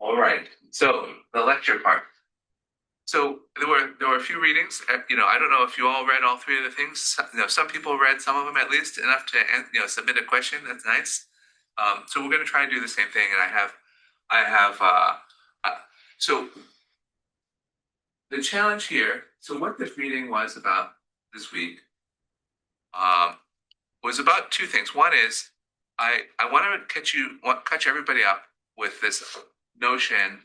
All right. So the lecture part. So there were a few readings. I don't know if you all read all three of the things. Some people read some of them at least enough to submit a question. That's nice. So we're going to try and do the same thing. And uh, so the challenge here. So what this reading was about this week um, was about two things. One is I want to catch everybody up with this notion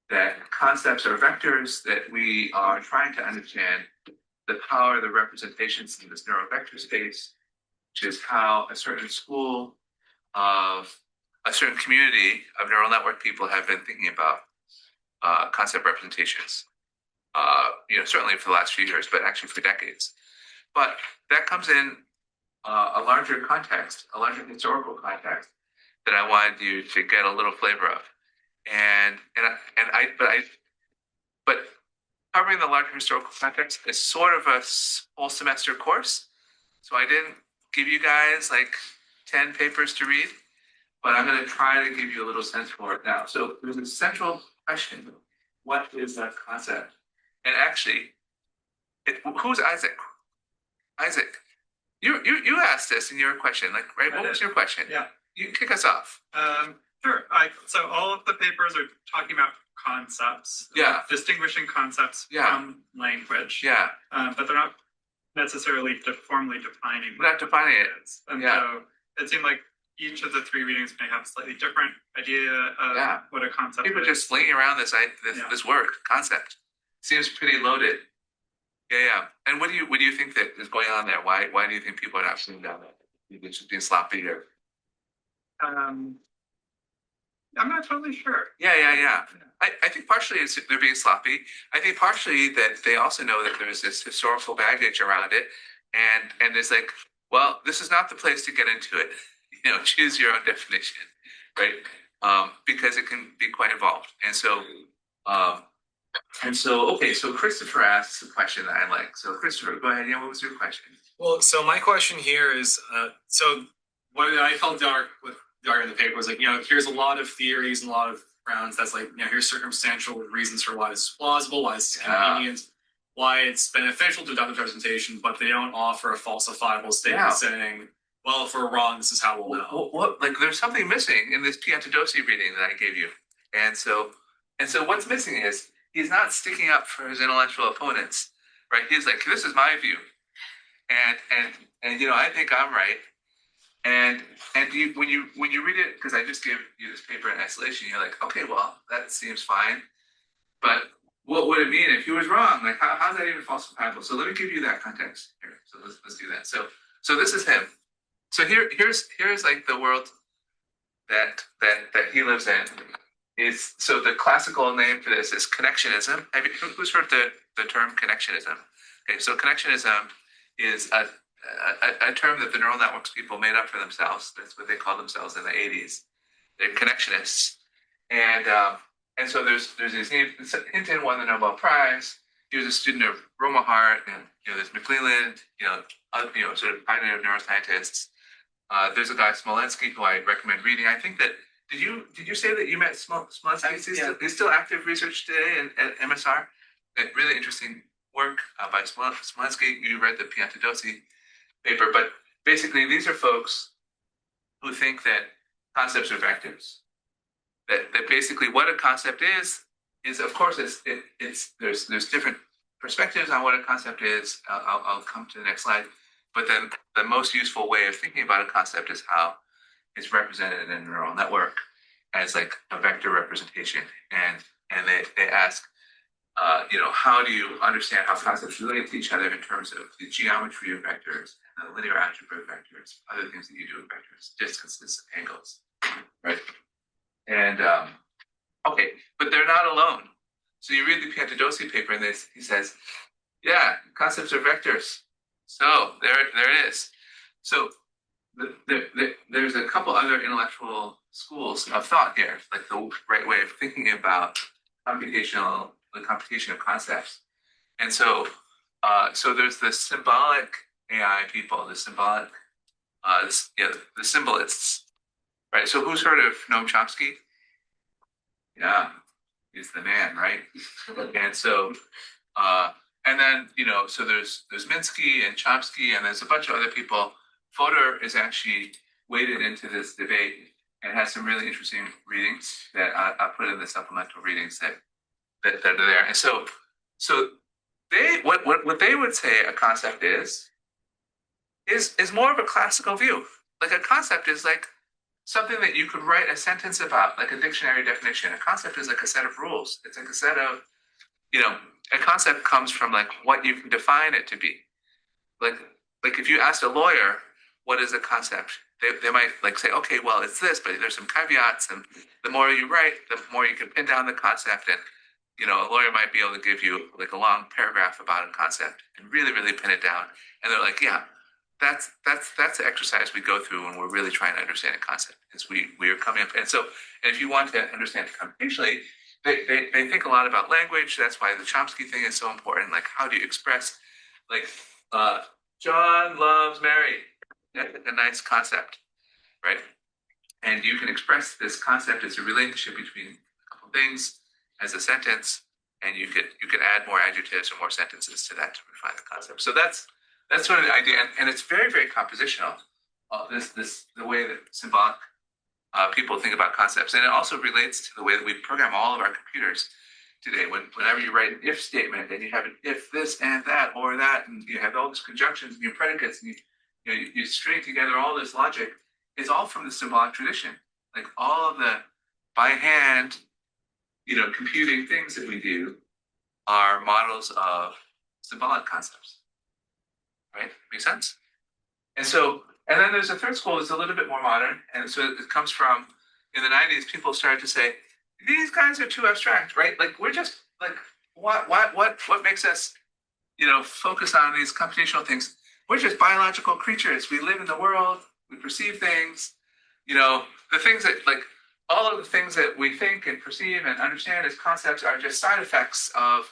that concepts are vectors, that we are trying to understand the power of the representations in this neural vector space, which is how a certain school of a certain community of neural network people have been thinking about concept representations. Certainly for the last few years, but actually for decades. But that comes in a larger context, a larger historical context that I wanted you to get a little flavor of. But covering the larger historical context is sort of a whole semester course. So I didn't give you guys like 10 papers to read, but I'm going to try to give you a little sense for it now. So there's a central question. What is that concept? And actually, who's Isaac? Isaac, you asked this in your question, like, right? What was your question? Yeah. You kick us off. Sure. So all of the papers are talking about concepts. Yeah. Distinguishing concepts Yeah. from language. Yeah. But they're not necessarily formally defining. We're not defining it. And Yeah. so it seemed like each of the three readings may have a slightly different idea of Yeah. what a concept People is. just slinging around this word concept. Seems pretty loaded. Yeah. And what do you think that is going on there? Why do you think people are not sitting down there? You're just being sloppy here. I'm not totally sure. Yeah. I think partially they're being sloppy. I think partially that they also know that there's this historical baggage around it, and it's like, well, this is not the place to get into it. Choose your own definition, right? Because it can be quite involved. Okay. So Christopher asks a question that I like. So Christopher, go ahead. Yeah, what was your question? Well, so my question here is, so what I felt dark in the paper was like, here's a lot of theories and a lot of grounds that's like, here's circumstantial reasons for why this is plausible, why it's convenient, why it's beneficial to adopt the representation, but they don't offer a falsifiable statement saying, well, if we're wrong, this is how we'll know. What like there's something missing in this Piantadosi reading that I gave you. And so what's missing is he's not sticking up for his intellectual opponents, right? He's like, this is my view. And I think I'm right. And when you read it, because I just gave you this paper in isolation, you're like, okay, well, that seems fine. But what would it mean if he was wrong? Like, how's that even falsifiable? So let me give you that context here. So let's do that. So this is him. So here's like the world that he lives in. So the classical name for this is connectionism. Who's heard the term connectionism? Okay, so connectionism is a term that the neural networks people made up for themselves. That's what they called themselves in the 80s. They're connectionists. And so there's these names. Hinton won the Nobel Prize. He was a student of Roma Hart, and there's McClelland, sort of pioneer neuroscientists. There's a guy Smolensky who I recommend reading. I think that did you say that you met Smolensky? He's still active research today at MSR. Really interesting work by Smolensky. You read the Piantadosi paper, but basically these are folks who think that concepts are vectors. That basically what a concept is of course there's different perspectives on what a concept is. I'll come to the next slide. But then the most useful way of thinking about a concept is how it's represented in a neural network as like a vector representation. And they ask, how do you understand how concepts relate to each other in terms of the geometry of vectors, and the linear algebra of vectors, other things that you do with vectors, distances, angles, right? And okay, but they're not alone. So you read the Piantadosi paper, and he says, yeah, concepts are vectors. So there it is. So there's a couple other intellectual schools of thought here, like the right way of thinking about the computation of concepts. And so there's the symbolic AI people, the symbolic, the symbolists, right? So who's heard of Noam Chomsky? Yeah, he's the man, right? And so, and then, so there's Minsky and Chomsky, and there's a bunch of other people. Fodor is actually waded into this debate and has some really interesting readings that I put in the supplemental readings that are there. And so they what they would say a concept is more of a classical view. Like a concept is like something that you could write a sentence about, like a dictionary definition. A concept is like a set of rules. It's like a set of, a concept comes from like what you can define it to be. Like like if you asked a lawyer what is a concept, they might like say, okay, well it's this, but there's some caveats, and the more you write, the more you can pin down the concept. And a lawyer might be able to give you like a long paragraph about a concept and really, really pin it down. And they're like, yeah, that's the exercise we go through when we're really trying to understand a concept. Is we are coming up, and if you want to understand it computationally, they think a lot about language. That's why the Chomsky thing is so important. Like, how do you express, like, John loves Mary? That's a nice concept, right? And you can express this concept as a relationship between a couple things as a sentence, and you could add more adjectives or more sentences to that to refine the concept. So that's sort of the idea, and it's very, very compositional. The way that symbolic people think about concepts, and it also relates to the way that we program all of our computers today. Whenever you write an if statement, and you have an if this and that or that, and you have all these conjunctions and your predicates, and you string together all this logic, it's all from the symbolic tradition. Like all of the by hand, computing things that we do are models of symbolic concepts. Right? Make sense? And then there's a third school that's a little bit more modern. And so it comes from in the 90s, people started to say, these guys are too abstract, right? Like we're just like, what makes us, focus on these computational things? We're just biological creatures. We live in the world, we perceive things, the things that like all of the things that we think and perceive and understand as concepts are just side effects of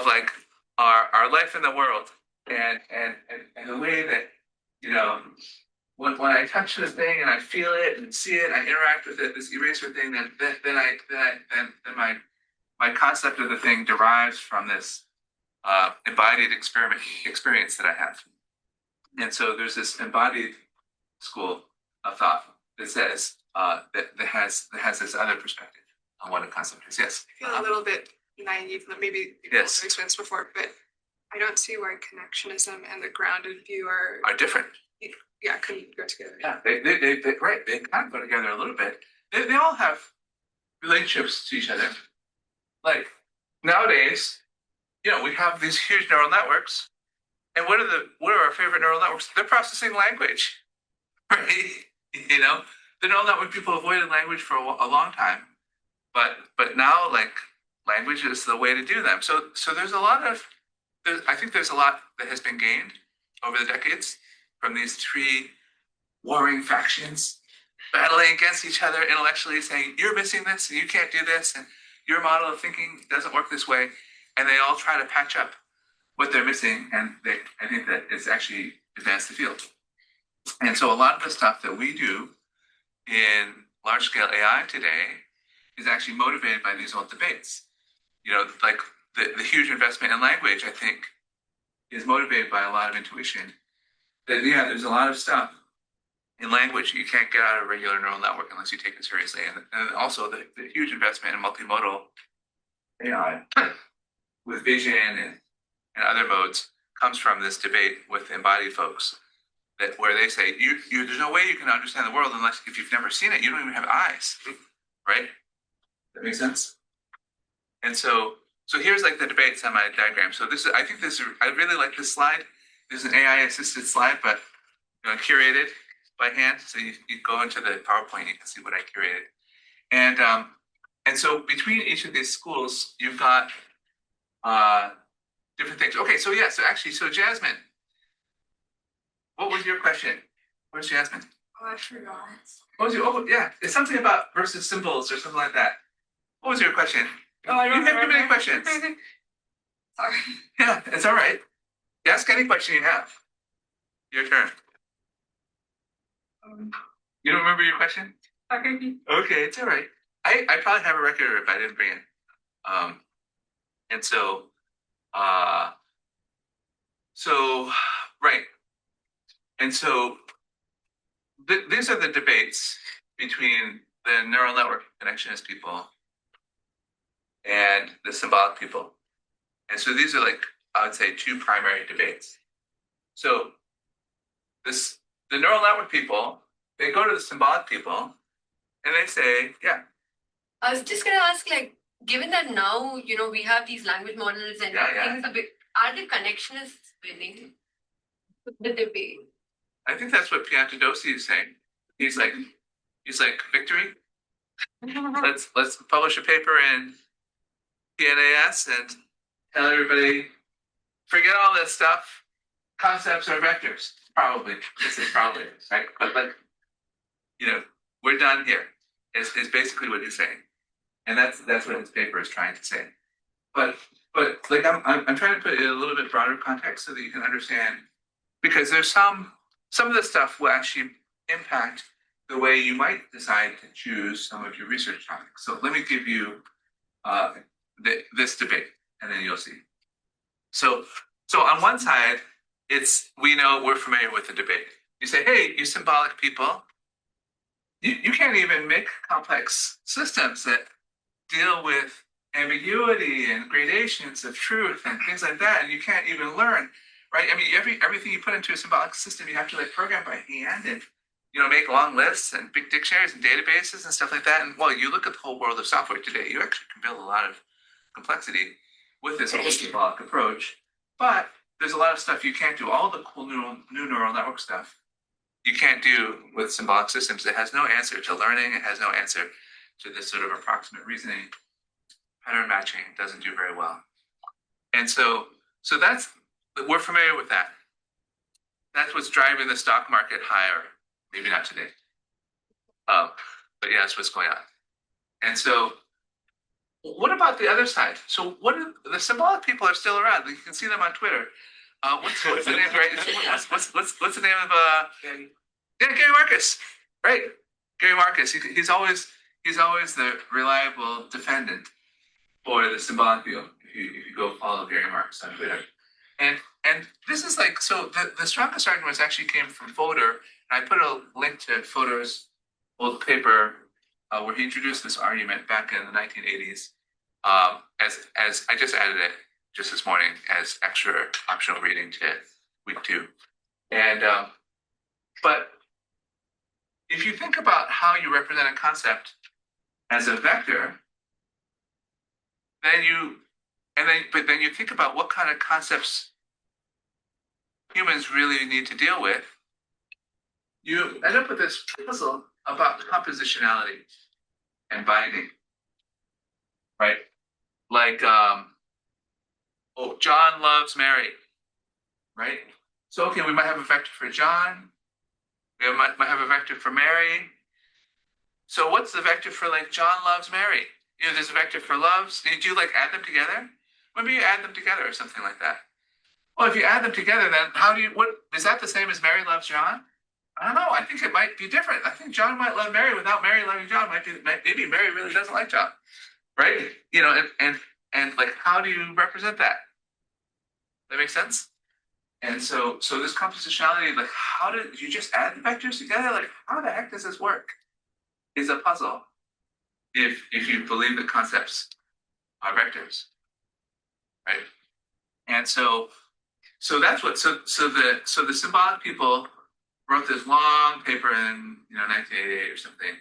like our life in the world. And the way that when I touch this thing and I feel it and see it, I interact with it, this eraser thing, then my concept of the thing derives from this embodied experience that I have. And so there's this embodied school of thought that says that has this other perspective on what a concept is. Yes. I feel a little bit naive, maybe you've Yes. also experienced before, but I don't see why connectionism and the grounded view are Different. couldn't go together. Yeah, they right. They kind of go together a little bit. They all have relationships to each other. Like nowadays, we have these huge neural networks, and what are our favorite neural networks? They're processing language, right? The neural network people avoided language for a long time, but now like language is the way to do them. So I think there's a lot that has been gained over the decades from these three warring factions battling against each other intellectually, saying you're missing this and you can't do this and your model of thinking doesn't work this way, and they all try to patch up what they're missing, and I think that it's actually advanced the field. And so a lot of the stuff that we do in large scale AI today is actually motivated by these old debates. Like the huge investment in language, I think, is motivated by a lot of intuition. That there's a lot of stuff in language you can't get out of a regular neural network unless you take it seriously. And also the huge investment in multimodal AI with vision and other modes comes from this debate with embodied folks where they say there's no way you can understand the world unless if you've never seen it, you don't even have eyes, right? That makes sense. And so here's like the debate semi-diagram. So I really like this slide. This is an AI assisted slide, but curated by hand. So you go into the PowerPoint, you can see what I curated. And so between each of these schools, you've got different things. Okay, so Jasmine, what was your question? Where's Jasmine? Oh, I forgot. What was it's something about versus symbols or something like that. What was your question? Oh, I don't You have too many questions. Sorry. Yeah, it's all right. Ask any question you have. Your turn. You don't remember your question? Okay. Okay, it's all right. I I probably have a record if I didn't bring it. And so, uh, so, right. And so these are the debates between the neural network connectionist people and the symbolic people. And so these are like, I would say, two primary debates. So the neural network people, they go to the symbolic people and they say, yeah, I was just going to ask, like, given that now, we have these language models and Yeah. things a bit, are the connectionists winning the debate? I think that's what Piantadosi is saying. He's like, victory. Let's publish a paper in PNAS and tell everybody, forget all this stuff. Concepts are vectors. Probably. This is probably, right? But we're done here. Is basically what he's saying. And that's what his paper is trying to say. But like I'm trying to put it in a little bit broader context so that you can understand, because there's some of the stuff will actually impact the way you might decide to choose some of your research topics. So let me give you this debate, and then you'll see. So on one side, we're familiar with the debate. You say, hey, you symbolic people, you can't even make complex systems that deal with ambiguity and gradations of truth and things like that, and you can't even learn, right? I mean, everything you put into a symbolic system, you have to program by hand and make long lists and big dictionaries and databases and stuff like that. And you look at the whole world of software today, you actually can build a lot of complexity with this whole symbolic approach. But there's a lot of stuff you can't do. All the cool new neural network stuff you can't do with symbolic systems. It has no answer to learning. It has no answer to this sort of approximate reasoning. Pattern matching doesn't do very well. And so we're familiar with that. That's what's driving the stock market higher. Maybe not today. But yeah, that's what's going on. And so what about the other side? So the symbolic people are still around. You can see them on Twitter. What's the name? Right? What's the name of Gary Marcus, right? Gary Marcus. He's always the reliable defendant for the symbolic people. If you go follow Gary Marcus on Twitter, and this is so the strongest arguments actually came from Fodor, and I put a link to Fodor's old paper where he introduced this argument back in the 1980s. As I just added it just this morning as extra optional reading to week 2. And but if you think about how you represent a concept as a vector, then you think about what kind of concepts humans really need to deal with, you end up with this puzzle about compositionality and binding, right? John loves Mary, right? So, okay, we might have a vector for John. We might have a vector for Mary. So what's the vector for John loves Mary? There's a vector for loves. Do you add them together? Maybe you add them together or something like that. Well, if you add them together, then what is that the same as Mary loves John? I don't know. I think it might be different. I think John might love Mary without Mary loving John. Maybe Mary really doesn't like John, right? And how do you represent that? That makes sense? And so this compositionality, how did you just add the vectors together? How the heck does this work? Is a puzzle if you believe that concepts are vectors, right? And so that's what the symbolic people wrote this long paper in 1988 or something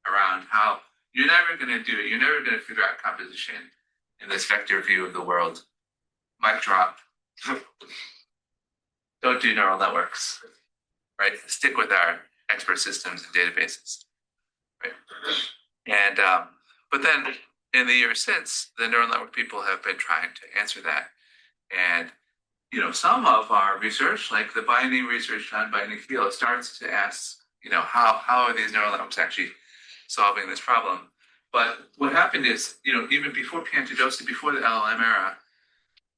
around how you're never going to do it. You're never going to figure out composition in this vector view of the world. Mic drop. Don't do neural networks, right? Stick with our expert systems and databases, right? And but then in the years since, the neural network people have been trying to answer that. And some of our research, like the binding research on binding field, starts to ask, how are these neural networks actually solving this problem? But what happened is, even before Piantadosi, before the LLM era,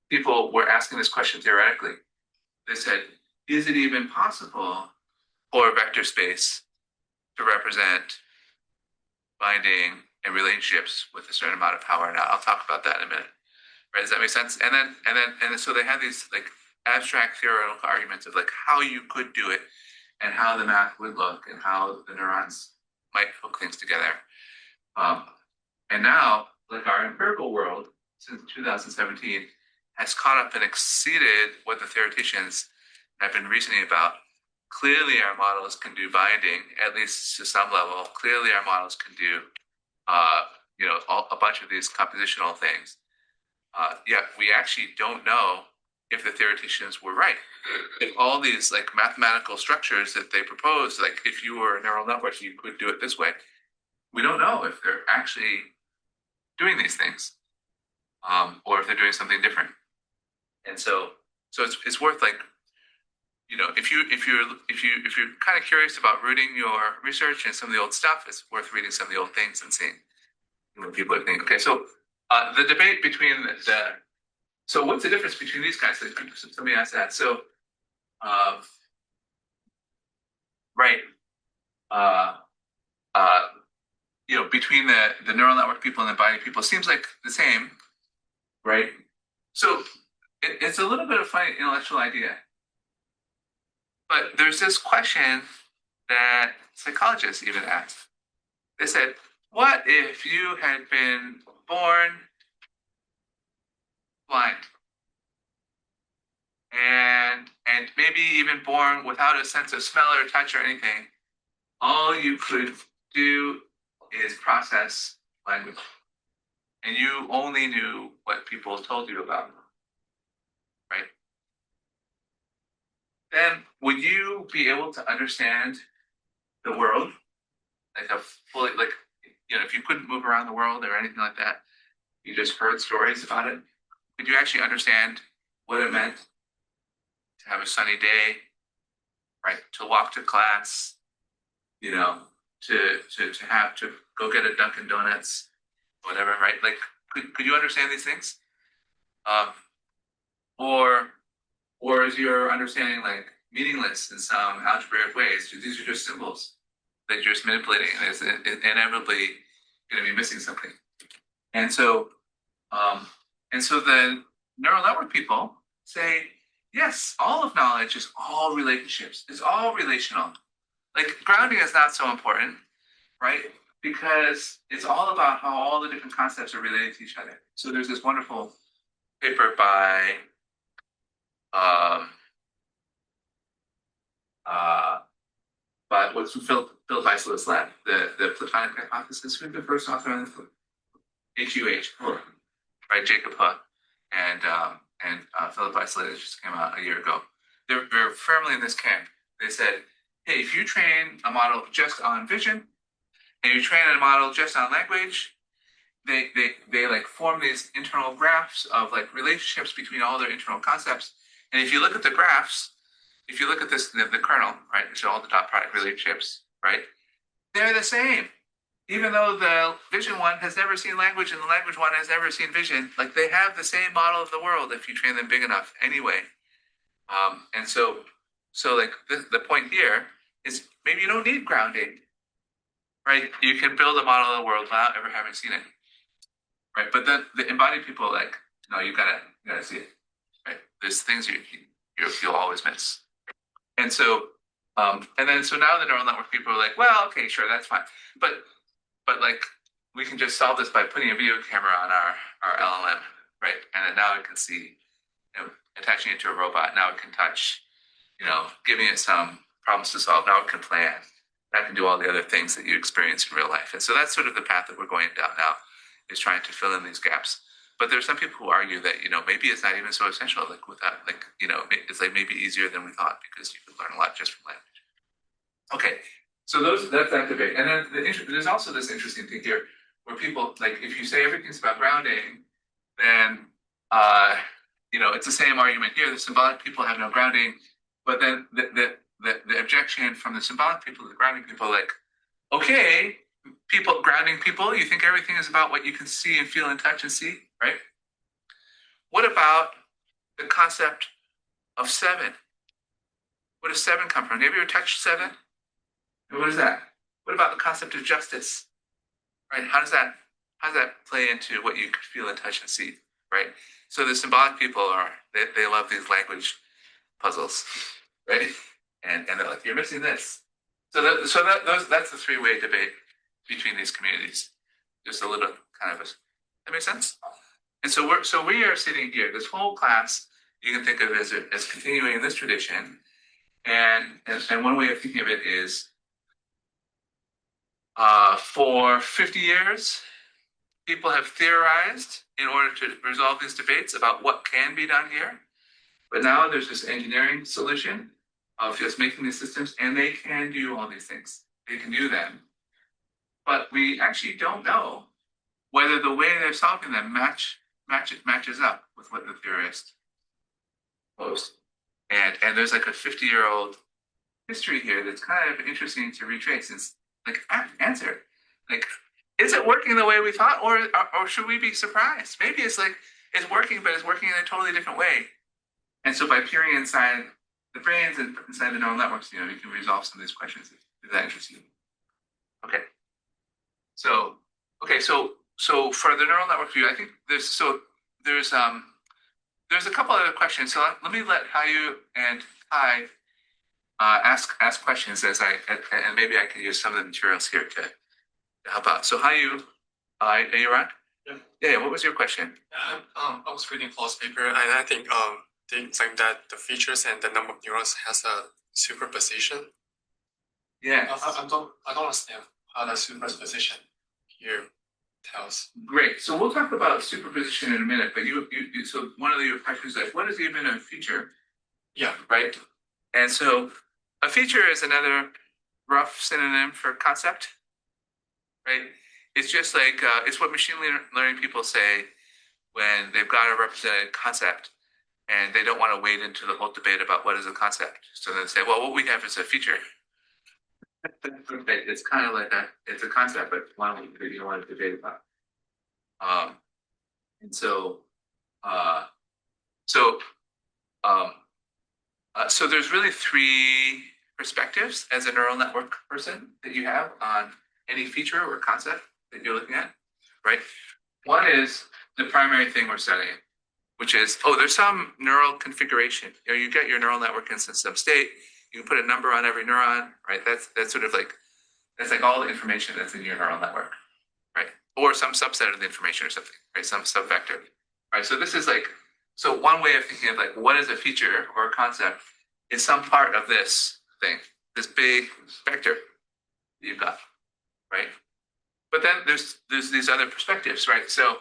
people were asking this question theoretically. They said, is it even possible for a vector space to represent binding and relationships with a certain amount of power. And I'll talk about that in a minute. Right? Does that make sense? And so they have these like abstract theoretical arguments of like how you could do it and how the math would look and how the neurons might hook things together. And now, like our empirical world since 2017 has caught up and exceeded what the theoreticians have been reasoning about. Clearly, our models can do binding, at least to some level. Clearly, our models can do, a bunch of these compositional things. Yet we actually don't know if the theoreticians were right. If all these like mathematical structures that they proposed, like if you were a neural network, you could do it this way. We don't know if they're actually doing these things, or if they're doing something different. And so it's worth like, if you're kind of curious about rooting your research and some of the old stuff, it's worth reading some of the old things and seeing what people are thinking. Okay, so the debate between so what's the difference between these guys? Somebody asked that. So, right, between the neural network people and the body people seems like the same, right? So it's a little bit of a funny intellectual idea. But there's this question that psychologists even asked. They said, what if you had been born blind? And maybe even born without a sense of smell or touch or anything. All you could do is process language. And you only knew what people told you about, right? Then would you be able to understand the world? Like if you couldn't move around the world or anything like that, you just heard stories about it, could you actually understand what it meant to have a sunny day, right? To walk to class, to have to go get a Dunkin' Donuts, whatever, right? Like, could you understand these things? Or is your understanding like meaningless in some algebraic ways? These are just symbols that you're just manipulating, and it's inevitably going to be missing something. And so the neural network people say, yes, all of knowledge is all relationships. It's all relational. Like grounding is not so important, right? Because it's all about how all the different concepts are related to each other. So there's this wonderful paper by what's Phil Weislow's lab, the Platonic hypothesis. Who's the first author on the HUH, right? Jacob Hutt and Philip Weisler just came out a year ago. They're firmly in this camp. They said, hey, if you train a model just on vision and you train a model just on language, they like form these internal graphs of like relationships between all their internal concepts. And if you look at the graphs, if you look at this, the kernel, right, which are all the dot product relationships, right, they're the same. Even though the vision one has never seen language and the language one has never seen vision, like they have the same model of the world if you train them big enough anyway. And so like the point here is maybe you don't need grounding, right? You can build a model of the world without ever having seen it, right? But then the embodied people are like, no, you gotta see it, right? There's things you'll always miss. And so now the neural network people are like, well, okay, sure, that's fine, but like we can just solve this by putting a video camera on our LLM, right? And then now it can see, attaching it to a robot. Now it can touch, giving it some problems to solve. Now it can plan. That can do all the other things that you experience in real life. And so that's sort of the path that we're going down now, is trying to fill in these gaps. But there's some people who argue that, maybe it's not even so essential, like without, it's like maybe easier than we thought because you can learn a lot just from language. Okay, so that's that debate. And then there's also this interesting thing here where people, like, if you say everything's about grounding, then, it's the same argument here. The symbolic people have no grounding, but then the objection from the symbolic people, the grounding people, like, okay, grounding people, you think everything is about what you can see and feel and touch and see, right? What about the concept of 7? Where does 7 come from? Have you ever touched 7? And what is that? What about the concept of justice? right? How does that play into what you could feel and touch and see, right? So the symbolic people they love these language puzzles, right? And they're like, you're missing this. That's the three-way debate between these communities. Just a little kind of that makes sense. And so we are sitting here. This whole class you can think of as continuing in this tradition, and one way of thinking of it is, for 50 years, people have theorized in order to resolve these debates about what can be done here. But now there's this engineering solution of just making these systems, and they can do all these things. They can do them. But we actually don't know whether the way they're solving them matches up with what the theorist posed. And there's like a 50-year-old history here that's kind of interesting to retrace. It's like answer. Like, is it working the way we thought, or should we be surprised? Maybe it's like it's working, but it's working in a totally different way. And so by peering inside the brains and inside the neural networks, you can resolve some of these questions if that interests you. Okay. So for the neural network view, I think there's a couple other questions. So let me let Hayu and Kai ask questions and maybe I can use some of the materials here to help out. So Hayu, are you around? Yeah. Yeah. What was your question? I was reading Paul's paper, and I think they saying that the features and the number of neurons has a superposition. Yeah. I don't understand how the superposition here tells. Great. So we'll talk about superposition in a minute. But so one of your questions is like, what is even a feature? Yeah. Right. And so a feature is another rough synonym for concept. Right. It's just like it's what machine learning people say when they've got a represented concept and they don't want to wade into the whole debate about what is a concept. So they say, well, what we have is a feature. It's kind of like it's a concept, but one that you don't want to debate about. So there's really three perspectives as a neural network person that you have on any feature or concept that you're looking at, right? One is the primary thing we're studying, which is, there's some neural configuration. You get your neural network in some state. You can put a number on every neuron, right? That's sort of like, that's like all the information that's in your neural network, right? Or some subset of the information or something, right? Some subvector, right? So this is like, so one way of thinking of like, what is a feature or a concept is some part of this thing, this big vector that you've got, right? But then there's these other perspectives, right? So,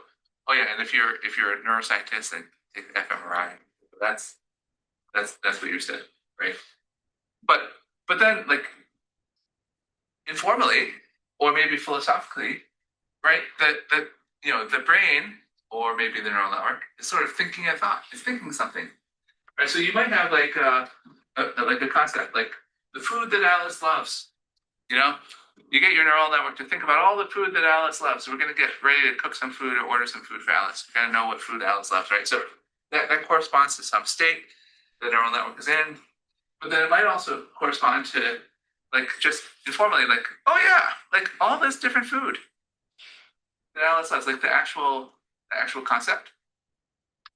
and if you're a neuroscientist, then take fMRI. That's what you're studying, right? But then, like, informally or maybe philosophically, right? That the brain or maybe the neural network is sort of thinking a thought. It's thinking something, right? So you might have like a concept, like the food that Alice loves. You get your neural network to think about all the food that Alice loves. So we're going to get ready to cook some food or order some food for Alice. We got to know what food Alice loves, right? So that corresponds to some state the neural network is in. But then it might also correspond to, like, just informally, like, like all this different food that Alice loves, like the actual concept,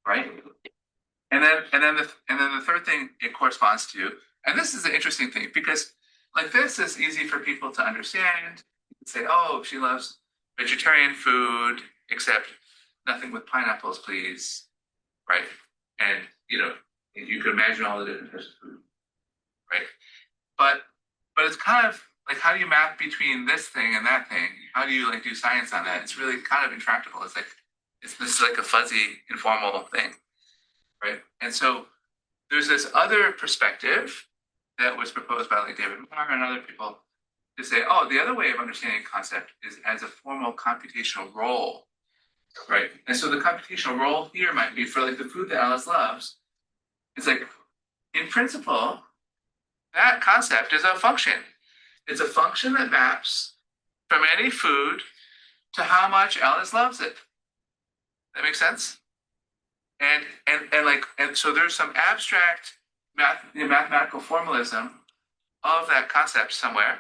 right? And then the third thing it corresponds to, and this is an interesting thing because, like, this is easy for people to understand. You can say, she loves vegetarian food, except nothing with pineapples, please, right? And you can imagine all the different types of food. Right, but it's kind of like, how do you map between this thing and that thing? How do you do science on that? It's really kind of intractable. It's like this is like a fuzzy, informal thing, right? And so there's this other perspective that was proposed by David Marr and other people to say, the other way of understanding concept is as a formal computational role, right? And so the computational role here might be for the food that Alice loves. It's like, in principle, that concept is a function. It's a function that maps from any food to how much Alice loves it. That makes sense? And so there's some abstract mathematical formalism of that concept somewhere.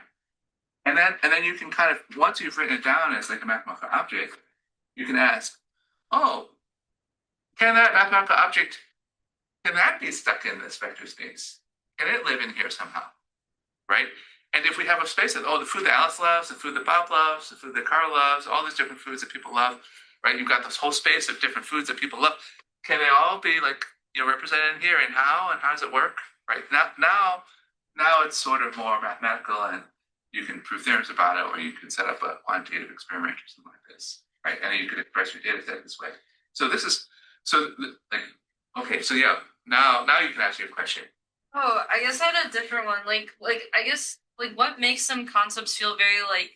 And then you can kind of, once you've written it down as like a mathematical object, you can ask, oh, can that mathematical object, can that be stuck in this vector space? Can it live in here somehow? Right? And if we have a space of, oh, the food that Alice loves, the food that Bob loves, the food that Carl loves, all these different foods that people love, right? You've got this whole space of different foods that people love. Can they all be like, represented in here? And how does it work? Right? Now it's sort of more mathematical, and you can prove theorems about it, or you can set up a quantitative experiment or something like this, right? And you can express your data set this way. So this is, okay, so yeah, now you can ask your question. Oh, I guess I had a different one. I guess what makes some concepts feel very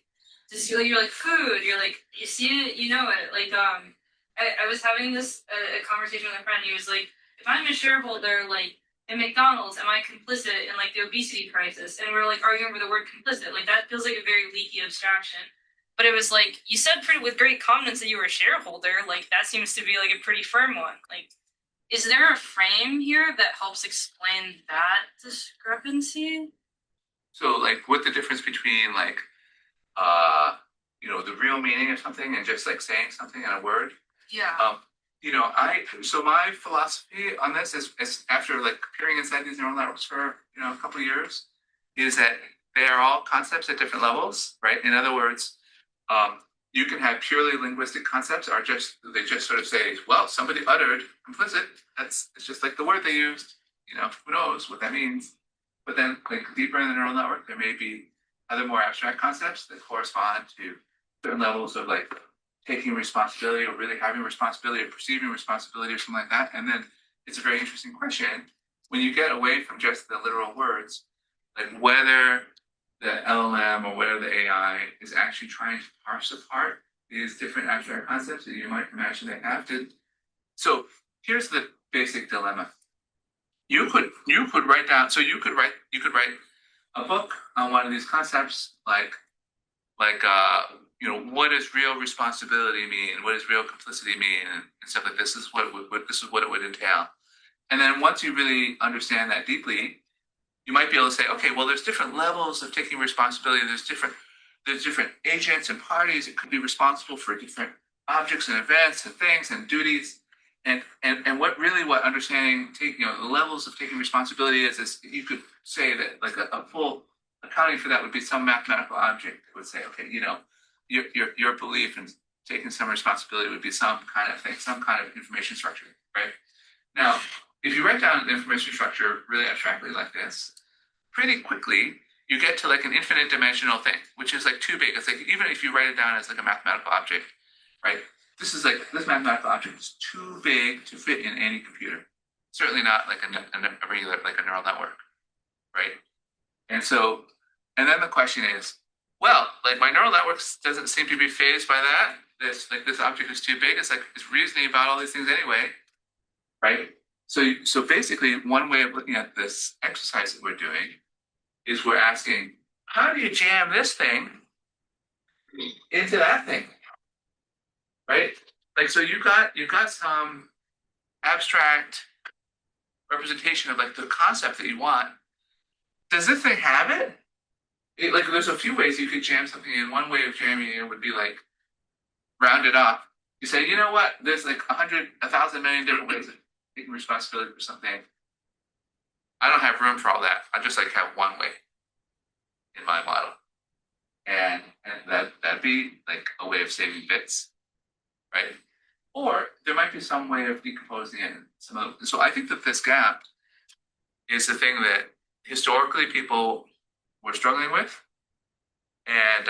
just feel you're like food. You're like you see it, you know it. I was having this a conversation with a friend. He was like, if I'm a shareholder in McDonald's, am I complicit in the obesity crisis? And we're arguing over the word complicit. That feels like a very leaky abstraction. But it was you said with great confidence that you were a shareholder. That seems to be a pretty firm one. Is there a frame here that helps explain that discrepancy? So what the difference between the real meaning of something and just saying something in a word? Yeah. So my philosophy on this is after appearing inside these neural networks for a couple of years, is that they are all concepts at different levels, right? In other words, you can have purely linguistic concepts, or they just sort of say, well, somebody uttered implicit. It's just the word they used. Who knows what that means? But then, deeper in the neural network, there may be other more abstract concepts that correspond to certain levels of taking responsibility, or really having responsibility, or perceiving responsibility, or something like that. And then it's a very interesting question when you get away from just the literal words, whether the LLM or whether the AI is actually trying to parse apart these different abstract concepts that you might imagine they have to. So here's the basic dilemma. You could write down. So you could write a book on one of these concepts, what does real responsibility mean? What does real complicity mean? And stuff like this. This is what it would entail. And then once you really understand that deeply, you might be able to say, okay, well, there's different levels of taking responsibility. There's different agents and parties that could be responsible for different objects and events and things and duties. And what understanding the levels of taking responsibility is you could say that a full accounting for that would be some mathematical object that would say, okay, your belief in taking some responsibility would be some kind of thing, some kind of information structure, right? Now, if you write down the information structure really abstractly like this, pretty quickly you get to an infinite dimensional thing, which is too big. It's even if you write it down as a mathematical object, right? This mathematical object is too big to fit in any computer. Certainly not a regular a neural network, right? And then the question is, well, my neural network doesn't seem to be phased by that. This object is too big. It's reasoning about all these things anyway, right? So basically, one way of looking at this exercise that we're doing is we're asking, how do you jam this thing into that thing, right? So you've got some abstract representation of the concept that you want. Does this thing have it? There's a few ways you could jam something in. One way of jamming it would be round it up. You say, you know what? There's 100, 1,000 million different ways of taking responsibility for something. I don't have room for all that. I just have one way in my model, and that'd be a way of saving bits, right? Or there might be some way of decomposing it. So I think that this gap is the thing that historically people were struggling with, and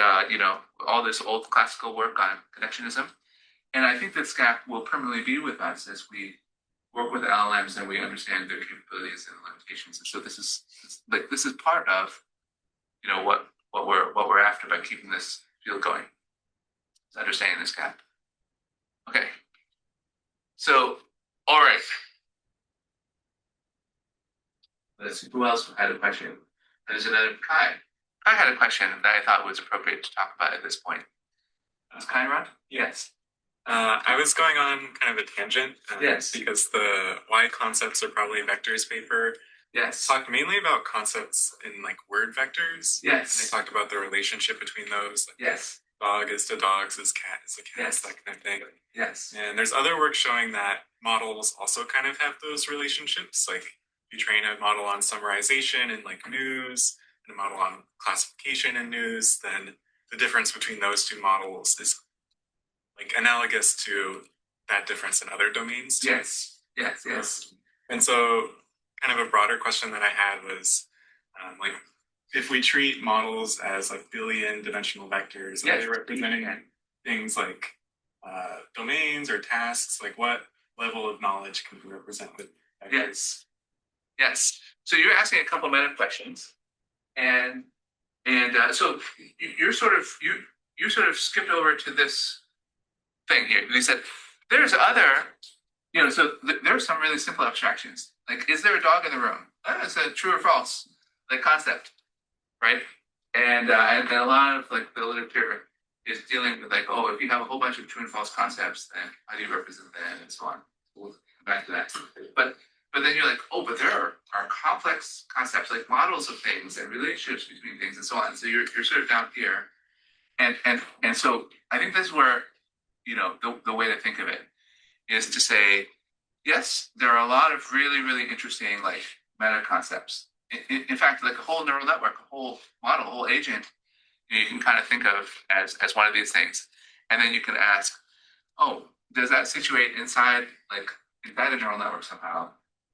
all this old classical work on connectionism, and I think this gap will permanently be with us as we work with LLMs and we understand their capabilities and limitations. And so this is part of what we're after by keeping this field going. Is understanding this gap. Okay. So all right. Let's see who else had a question. There's another Kai. Kai had a question that I thought was appropriate to talk about at this point. Is Kai around? Yes. I was going on kind of a tangent. Yes. Because the why concepts are probably vectors paper Yes. talked mainly about concepts in like word vectors. And they Yes. talked about the relationship between those. Like Yes. dog is to dogs, is cat is to cats, Yes. that kind of thing. Yes. And there's other work showing that models also kind of have those relationships. Like if you train a model on summarization in like news and a model on classification in news, then the difference between those two models is like analogous to that difference in other domains too. Yes. Yes. Yes. And so, kind of a broader question that I had was, like, if we treat models as like billion dimensional vectors, are Yes. they representing Yeah. things like domains or tasks? Like, what level of knowledge can we represent with vectors? Yes. Yes. So you're asking a couple meta questions, and so you're sort of you sort of skipped over to this thing here. You said there's other, so there are some really simple abstractions. Like, is there a dog in the room? It's a true or false, like concept, right? And then a lot of like the literature is dealing with like, oh, if you have a whole bunch of true and false concepts, then how do you represent that, and so on. We'll come back to that. But then you're like, oh, but there are complex concepts like models of things and relationships between things and so on. So you're sort of down here, and so I think this is where the way to think of it is to say, yes, there are a lot of really interesting like meta concepts. In fact, like a whole neural network, a whole model, a whole agent, you can kind of think of as one of these things, and then you can ask, oh, does that situate inside a neural network somehow?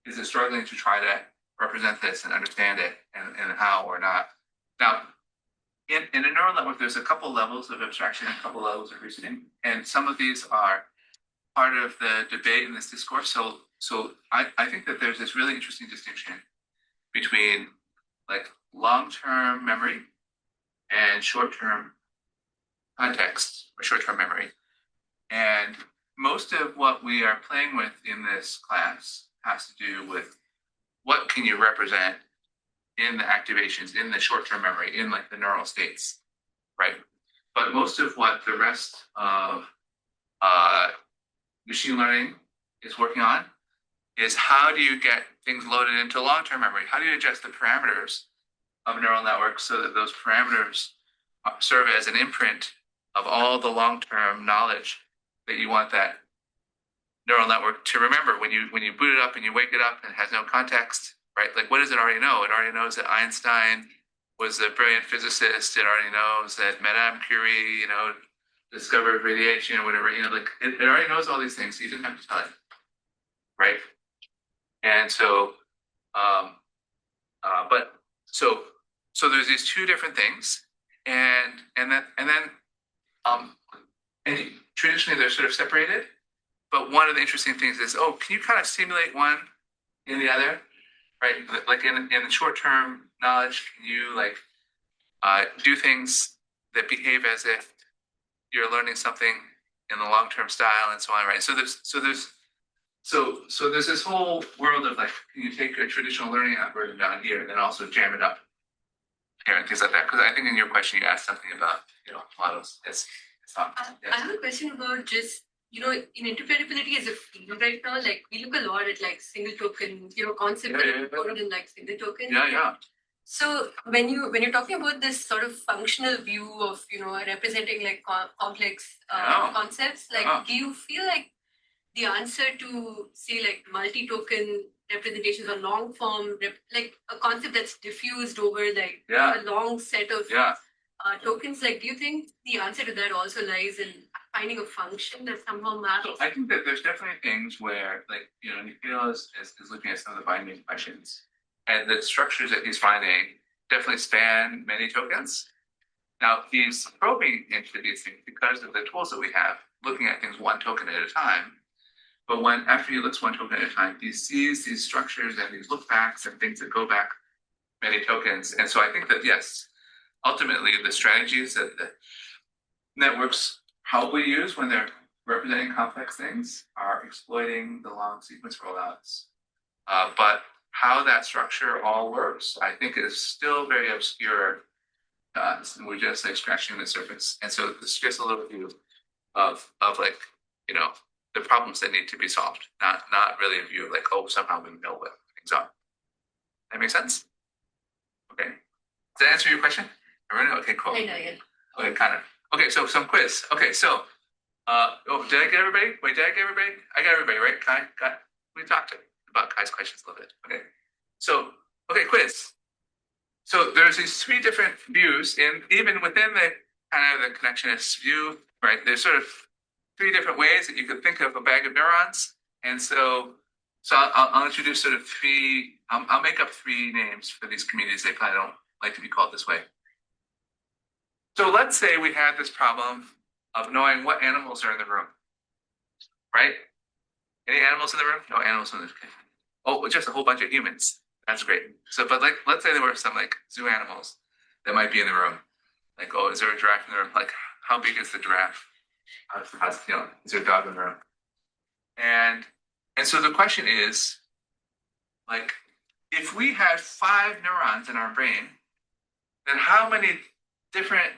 Is it struggling to try to represent this and understand it, and how or not? Now, in a neural network, there's a couple levels of abstraction, a couple levels of reasoning, and some of these are part of the debate in this discourse. So I think that there's this really interesting distinction between like long-term memory and short-term context or short-term memory. And most of what we are playing with in this class has to do with what can you represent in the activations, in the short-term memory, in like the neural states, right? But most of what the rest of machine learning is working on is how do you get things loaded into long-term memory? How do you adjust the parameters of a neural network so that those parameters serve as an imprint of all the long-term knowledge that you want that neural network to remember when you boot it up and you wake it up and it has no context, right? Like, what does it already know? It already knows that Einstein was a brilliant physicist. It already knows that Madame Curie, discovered radiation or whatever. It already knows all these things. So you didn't have to tell it, right? And so, so there's these two different things, and traditionally they're sort of separated. But one of the interesting things is, can you kind of simulate one in the other, right? Like in the short-term knowledge, can you do things that behave as if you're learning something in the long-term style and so on, right? So there's this whole world of like, can you take a traditional learning algorithm down here and then also jam it up here and things like that? Because I think in your question you asked something about models. It's not. I have a question about just in interpretability as a field right now. Like we look a lot at like single token, concept that are encoded in like single token. Yeah. So when you're talking about this sort of functional view of representing like complex concepts, like do you feel like the answer to say like multi-token representations or long form like a concept that's diffused over like a long set of tokens, like do you think the answer to that also lies in finding a function that somehow maps? So I think that there's definitely things where Nikhil is looking at some of the binding questions, and the structures that he's finding definitely span many tokens. Now he's probing into these things because of the tools that we have, looking at things one token at a time. But after he looks one token at a time, he sees these structures and these lookbacks and things that go back many tokens. And so I think that yes, ultimately the strategies that the networks probably use when they're representing complex things are exploiting the long sequence rollouts. But how that structure all works, I think, is still very obscure. We're just like scratching the surface. And so this is just a little view of like, the problems that need to be solved, not really a view of like, somehow we know what things are. That make sense? Okay. Does that answer your question? Everyone? Okay, cool. I know, yeah. Okay, kind of. Okay, so some quiz. Okay, so did I get everybody? Wait, did I get everybody? I got everybody, right? Kai got we talked about Kai's questions a little bit. Okay. So quiz. So there's these three different views, and even within the kind of the connectionist view, right? There's sort of three different ways that you could think of a bag of neurons, and so I'll introduce sort of three. I'll make up three names for these communities. They probably don't like to be called this way. So let's say we had this problem of knowing what animals are in the room, right? Any animals in the room? No animals in the room. Oh, just a whole bunch of humans. That's great. So, but like, let's say there were some like zoo animals that might be in the room. Like, oh, is there a giraffe in the room? Like, how big is the giraffe? Is there a dog in the room? And so the question is, like, if we had 5 neurons in our brain, then how many different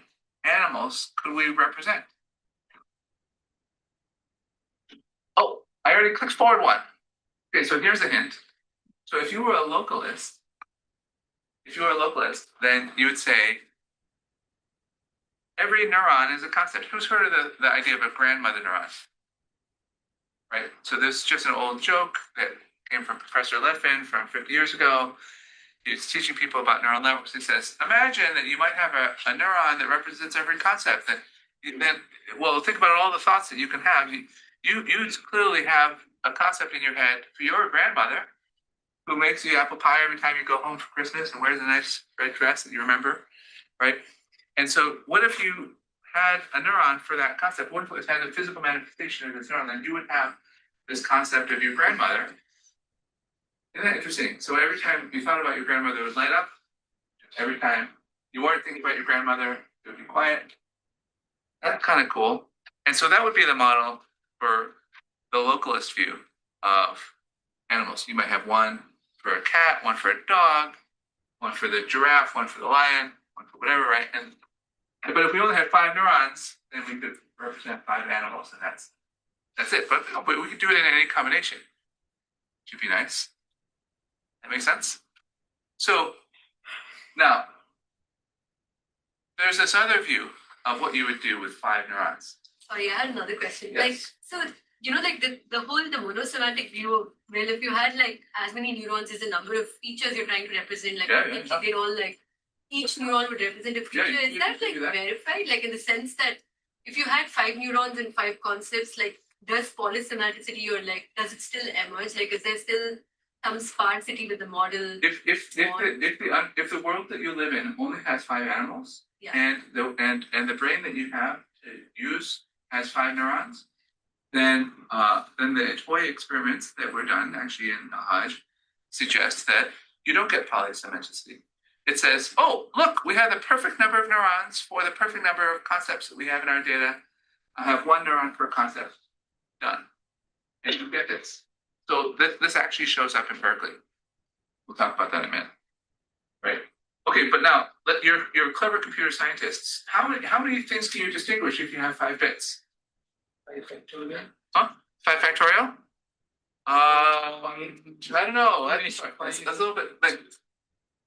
animals could we represent? Oh, I already clicked forward one. Okay, so here's a hint. So if you were a localist, then you would say every neuron is a concept. Who's heard of the idea of a grandmother neuron? Right? So this is just an old joke that came from Professor Leffin from 50 years ago. He's teaching people about neural networks. He says, imagine that you might have a neuron that represents every concept. Well, think about all the thoughts that you can have. You clearly have a concept in your head for your grandmother who makes you apple pie every time you go home for Christmas and wears a nice red dress that you remember, right? And so what if you had a neuron for that concept? What if it had a physical manifestation of this neuron? Then you would have this concept of your grandmother. Isn't that interesting? So every time you thought about your grandmother, it would light up. Every time you weren't thinking about your grandmother, it would be quiet. That's kind of cool. And so that would be the model for the localist view of animals. You might have one for a cat, one for a dog, one for the giraffe, one for the lion, one for whatever, right? But if we only had 5 neurons, then we could represent 5 animals, and that's it. But we could do it in any combination. Should be nice. That makes sense? So now there's this other view of what you would do with 5 neurons. Sorry, I had another question. Yes. Like, so like the monosemantic view of, well, if you had like as many neurons as the number of features you're trying to represent, like they'd all like each neuron would represent a feature. Is that like verified? Like in the sense that if you had 5 neurons and 5 concepts, like does polysematicity or like does it still emerge? Like is there still some sparsity with the model? If the world that you live in only has 5 animals, and the brain that you have to use has 5 neurons, then the toy experiments that were done actually in Hajj suggest that you don't get polysematicity. It says, oh, look, we have the perfect number of neurons for the perfect number of concepts that we have in our data. I have 1 neuron per concept. Done. And you get this. So this actually shows up in Berkeley. We'll talk about that in a minute. Right? Okay, but now you're clever computer scientists. How many things can you distinguish if you have 5 bits? 5 factorial? Huh? 5 factorial? I don't know. That's a little bit like.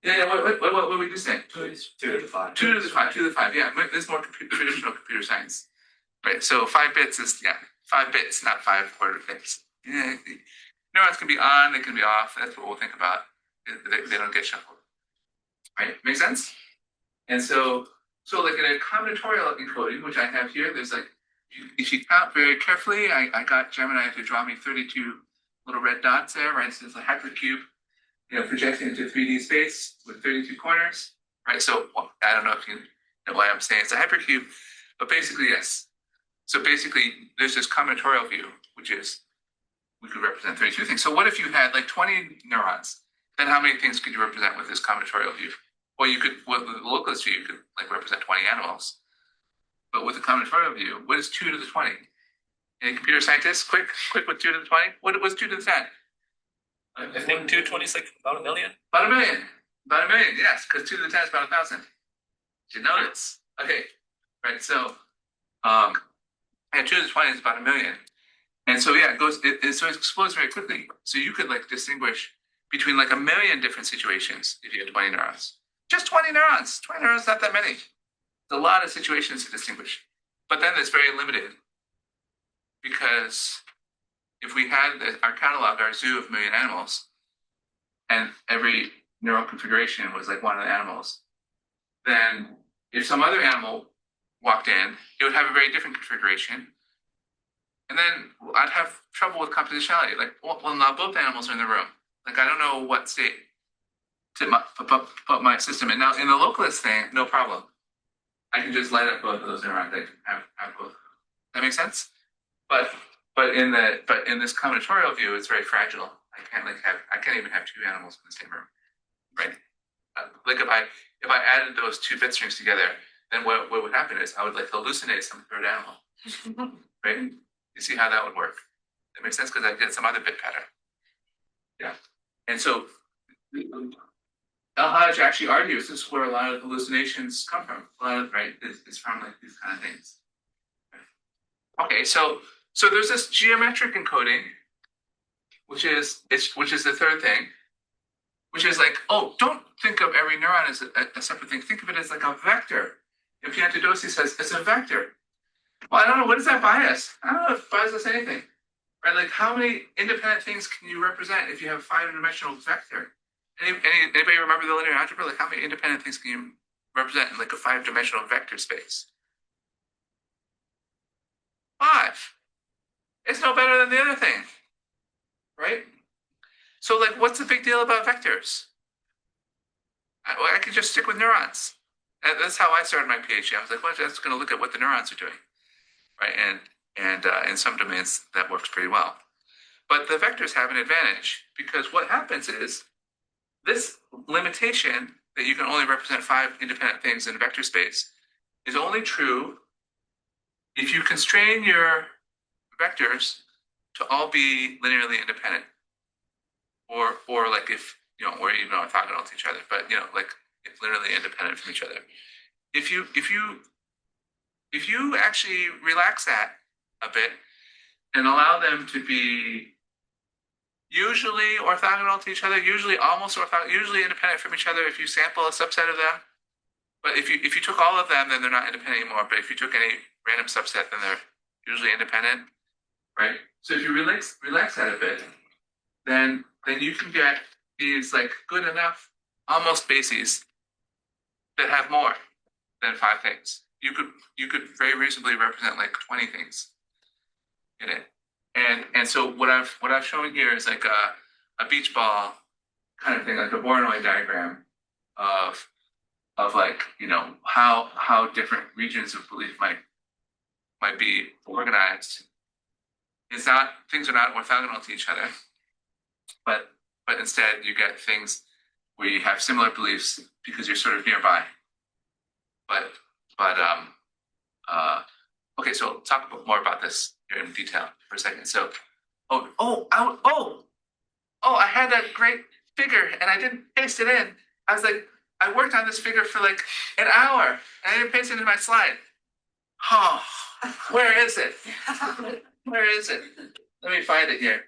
Yeah. What would you say? 2 to the 5. 2 to the 5. 2 to the 5. Yeah, this is more traditional computer science. Right. So 5 bits is 5 bits, not 5 quarter bits. Yeah. Neurons can be on, they can be off. That's what we'll think about. They don't get shuffled. Right? Make sense? And so like in a combinatorial encoding, which I have here, there's like, if you count very carefully, I got Gemini to draw me 32 little red dots there, right? So it's a hypercube, projecting into 3D space with 32 corners, right? So I don't know if you know why I'm saying it's a hypercube, but basically, yes. So basically, there's this combinatorial view, which is we could represent 32 things. So what if you had like 20 neurons? Then how many things could you represent with this combinatorial view? Well, with the localist view, you could like represent 20 animals. But with the combinatorial view, what is 2 to the 20? Any computer scientists? Quick with 2 to the 20? What was 2 to the 10? I think 2 to 20 is like about a million. About a million, yes, because 2 to the 10 is about 1,000. Did you know this? Okay, right, so 2 to the 20 is about a million. And so, it explodes very quickly. So you could like distinguish between like 1,000,000 different situations if you have 20 neurons. Just 20 neurons. 20 neurons, not that many. It's a lot of situations to distinguish. But then it's very limited because if we had our catalog, our zoo of 1,000,000 animals, and every neural configuration was like one of the animals, then if some other animal walked in, it would have a very different configuration. And then I'd have trouble with compositionality. Like, well, now both animals are in the room. Like, I don't know what state to put my system in. Now, in the localist thing, no problem. I can just light up both of those neurons. I have both. That makes sense? But in this combinatorial view, it's very fragile. I can't even have two animals in the same room, right? Like if I added those two bit strings together, then what would happen is I would like hallucinate some third animal, right? You see how that would work? That makes sense because I get some other bit pattern. Yeah, and so El-Hajj actually argues this is where a lot of hallucinations come from. A lot of it's from like these kind of things. Okay, so there's this geometric encoding, which is the third thing, which is like, oh, don't think of every neuron as a separate thing. Think of it as like a vector. If Piantadossi says it's a vector, well, I don't know, what is that bias? I don't know if bias is anything, right? Like, how many independent things can you represent if you have a 5-dimensional vector? Anybody remember the linear algebra? Like, how many independent things can you represent in like a 5-dimensional vector space? 5. It's no better than the other thing, right? So, like, what's the big deal about vectors? I could just stick with neurons. And that's how I started my PhD. I was like, well, I'm just going to look at what the neurons are doing, right? And in some domains, that works pretty well. But the vectors have an advantage because what happens is this limitation that you can only represent 5 independent things in a vector space is only true if you constrain your vectors to all be linearly independent, or like if or even orthogonal to each other, but like if linearly independent from each other. If you actually relax that a bit and allow them to be usually orthogonal to each other, usually almost orthogonal, usually independent from each other if you sample a subset of them. But if you took all of them, then they're not independent anymore. But if you took any random subset, then they're usually independent, right? So if you relax that a bit, then you can get these like good enough almost bases that have more than 5 things. You could very reasonably represent like 20 things in it. And so what I've shown here is like a beach ball kind of thing, like a Voronoi diagram of like how different regions of belief might be organized. Things are not orthogonal to each other, but instead you get things where you have similar beliefs because you're sort of nearby. Okay, so talk more about this here in detail for a second. So, I had that great figure and I didn't paste it in. I was like, I worked on this figure for like an hour and I didn't paste it in my slide. Oh, where is it? Where is it? Let me find it here.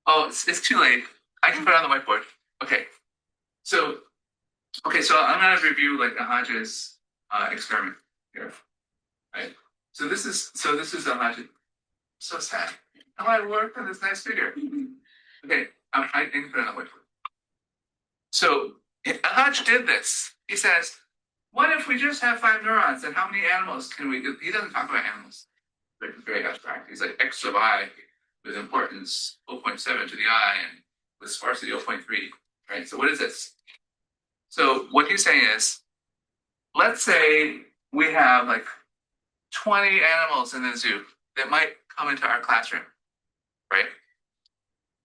Oh, it's too late. I can put it on the whiteboard. Okay. So I'm gonna review like El-Hajj's experiment here. Right. So this is El-Hajj. So sad. How I worked on this nice figure. Okay, I can put it on the whiteboard. So El-Hajj did this. He says, what if we just have 5 neurons? Then how many animals can we? He doesn't talk about animals. They're very abstract. He's like x sub I with importance 0.7 to the I and with sparsity 0.3. Right. So what is this? So what he's saying is, let's say we have like 20 animals in the zoo that might come into our classroom, right?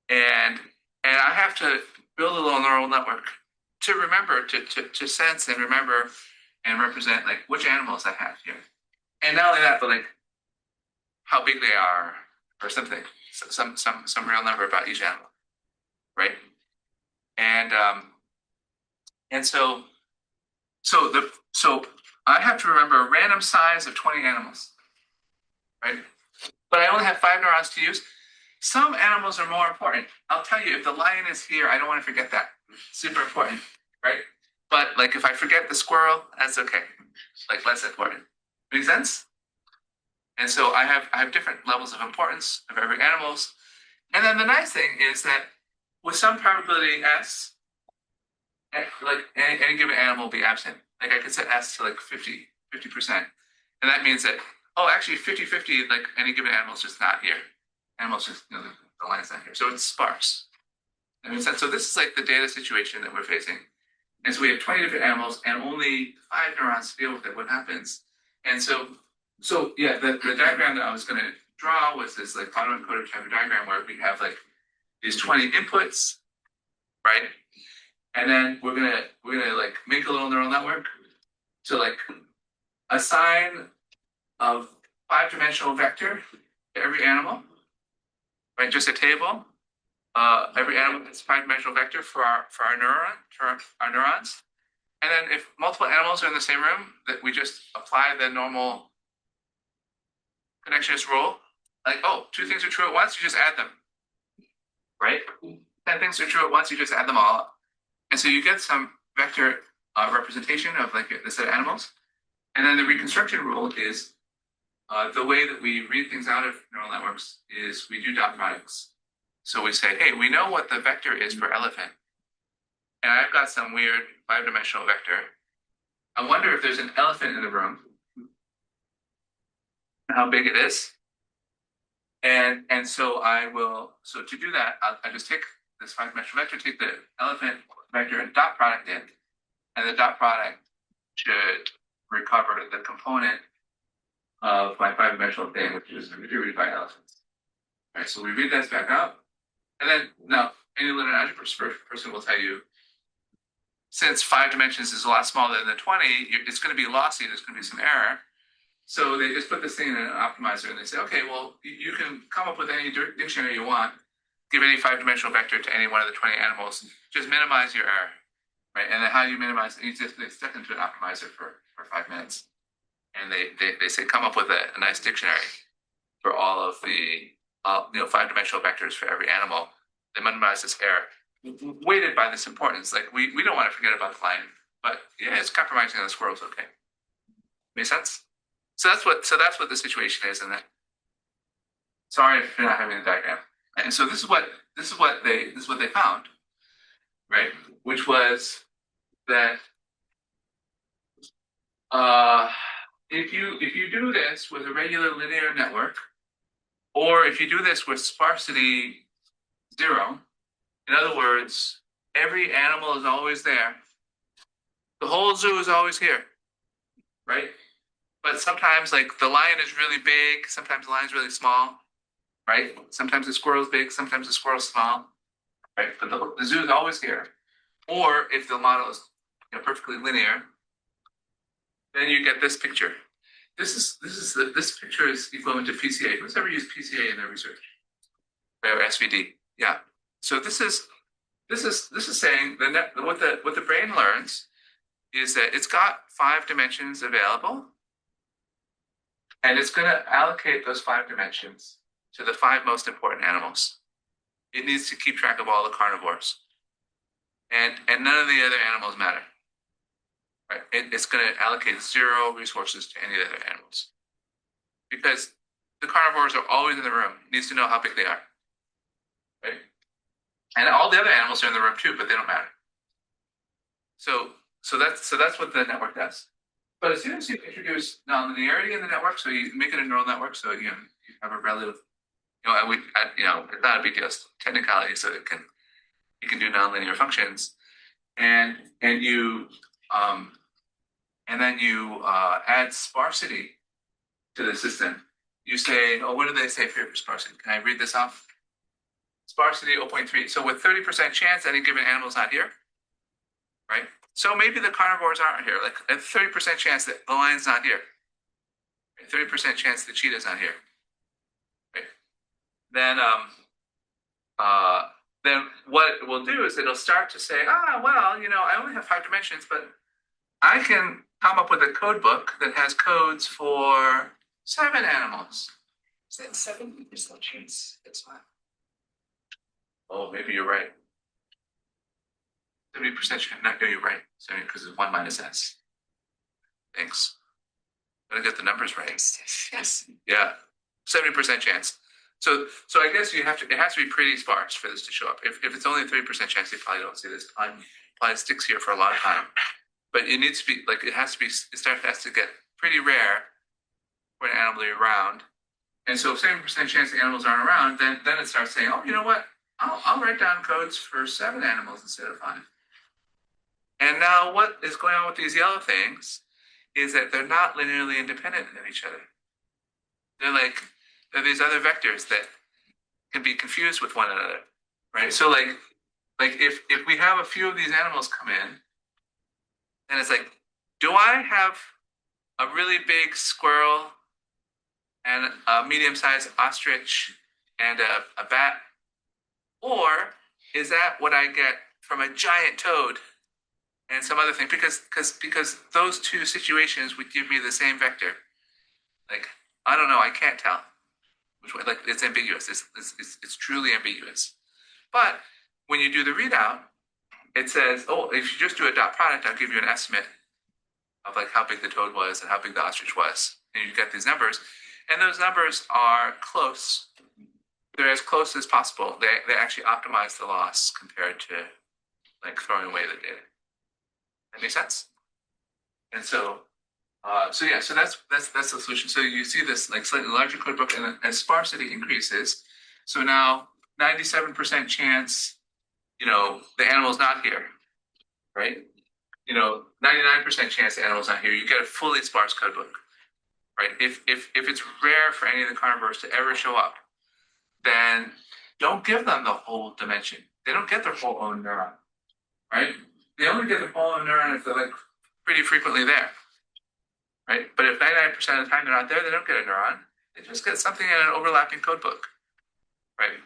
And I have to build a little neural network to remember, to sense and remember and represent like which animals I have here. And not only that, but like how big they are or something, some real number about each animal, right? And so I have to remember a random size of 20 animals, right? But I only have 5 neurons to use. Some animals are more important. I'll tell you, if the lion is here, I don't want to forget that. Super important, right? But like if I forget the squirrel, that's okay. Like less important. Make sense? And so I have different levels of importance of every animals. And then the nice thing is that with some probability S, like any given animal will be absent. Like I could set S to like 50%. And that means that, oh, actually 50-50, like any given animal is just not here. Animals just, the line's not here. So it's sparse. That makes sense. So this is like the data situation that we're facing. And so we have 20 different animals and only 5 neurons to deal with it. What happens? And so yeah, the diagram that I was going to draw was this like autoencoded type of diagram where we have like these 20 inputs, right? And then we're gonna like make a little neural network to like assign a 5-dimensional vector to every animal, right? Just a table. Every animal is a 5-dimensional vector for our neurons. And then if multiple animals are in the same room, that we just apply the normal connectionist rule. Like, oh, 2 things are true at once, you just add them. Right? 10 things are true at once, you just add them all up. And so you get some vector representation of like the set of animals. And then the reconstruction rule is the way that we read things out of neural networks is we do dot products. So we say, hey, we know what the vector is for elephant. And I've got some weird 5-dimensional vector. I wonder if there's an elephant in the room, how big it is. And so so to do that, I just take this 5-dimensional vector, take the elephant vector and dot product it, and the dot product should recover the component of my 5-dimensional thing, which is distributed by elephants. All right, so we read that back out, and then now any linear algebra person will tell you, since 5 dimensions is a lot smaller than the 20, it's going to be lossy. There's going to be some error. So they just put this thing in an optimizer, and they say, okay, well, you can come up with any dictionary you want, give any 5-dimensional vector to any one of the 20 animals, just minimize your error, right? And then how do you minimize it? You just stick into an optimizer for 5 minutes. And they say, come up with a nice dictionary for all of the 5-dimensional vectors for every animal. They minimize this error, weighted by this importance. Like we don't want to forget about the lion, but yeah, it's compromising on the squirrels. Okay, make sense? So that's what the situation is in that. Sorry if you're not having the diagram. And so this is what they found, right? Which was that if you do this with a regular linear network, or if you do this with sparsity 0, in other words, every animal is always there. The whole zoo is always here, right? But sometimes, like, the lion is really big, sometimes the lion's really small, right? Sometimes the squirrel's big, sometimes the squirrel's small, right? But the zoo is always here. Or if the model is perfectly linear, then you get this picture. This picture is equivalent to PCA. Who's ever used PCA in their research? Or SVD? Yeah. So this is saying what the brain learns is that it's got 5 dimensions available, and it's going to allocate those 5 dimensions to the 5 most important animals. It needs to keep track of all the carnivores, and none of the other animals matter. Right? It's going to allocate 0 resources to any of the other animals, because the carnivores are always in the room. It needs to know how big they are, right? And all the other animals are in the room too, but they don't matter. So that's what the network does. But as soon as you introduce nonlinearity in the network, so you make it a neural network, so you have a relative, it's not a big deal, it's technicality, so you can do nonlinear functions, and then you add sparsity to the system. You say, oh, what do they say for sparsity? Can I read this off? Sparsity 0.3. So with 30% chance any given animal is not here, right? So maybe the carnivores aren't here. Like a 30% chance that the lion's not here. 30% chance the cheetah's not here. Right? Then what it will do is it'll start to say, I only have 5 dimensions, but I can come up with a code book that has codes for 7 animals. Is that 7% chance? That's fine. Oh, maybe you're right. 70% chance. No, you're right. 70 because it's 1 minus s. Thanks. Gotta get the numbers right. Yes. Yeah, 70% chance. So I guess you have to. It has to be pretty sparse for this to show up. If it's only 3% chance, you probably don't see this. Probably sticks here for a long time. But it needs to be like it has to be. Has to get pretty rare for an animal to be around. And so, if 70% chance the animals aren't around, then it starts saying, oh, you know what? I'll write down codes for 7 animals instead of 5. And now, what is going on with these yellow things is that they're not linearly independent of each other. They're these other vectors that can be confused with one another, right? So like if we have a few of these animals come in, then it's like, do I have a really big squirrel and a medium-sized ostrich and a bat? Or is that what I get from a giant toad and some other thing? Because those two situations would give me the same vector. Like, I don't know, I can't tell which way. Like, it's ambiguous. It's truly ambiguous. But when you do the readout, it says, oh, if you just do a dot product, I'll give you an estimate of like how big the toad was and how big the ostrich was. And you get these numbers. And those numbers are close. They're as close as possible. They actually optimize the loss compared to like throwing away the data. That makes sense? And so so that's the solution. So you see this like slightly larger code book, and as sparsity increases, so now 97% chance, the animal's not here, right? 99% chance the animal's not here. You get a fully sparse code book, right? If it's rare for any of the carnivores to ever show up, then don't give them the whole dimension. They don't get their whole own neuron, right? They only get their whole own neuron if they're like pretty frequently there. Right? But if 99% of the time they're not there, they don't get a neuron. They just get something in an overlapping code book. Right?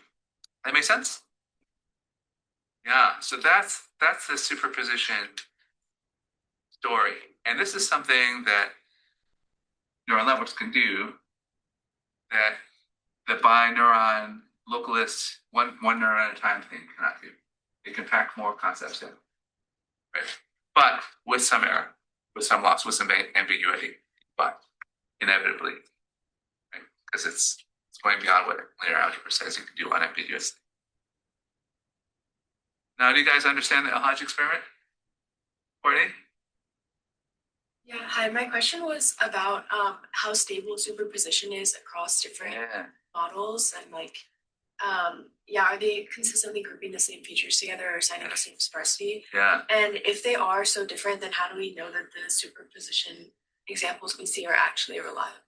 That makes sense? Yeah, so that's the superposition story. And this is something that neural networks can do that the bineuron localist one neuron at a time thing cannot do. It can pack more concepts in. Right? But with some error. With some loss, with some ambiguity, but inevitably, right? Because it's going beyond what linear algebra says you can do unambiguously. Now, do you guys understand the L-Hodge experiment? Courtney? Yeah, hi. My question was about how stable superposition is across different models and are they consistently grouping the same features together or assigning the same sparsity? Yeah. And if they are so different, then how do we know that the superposition examples we see are actually reliable?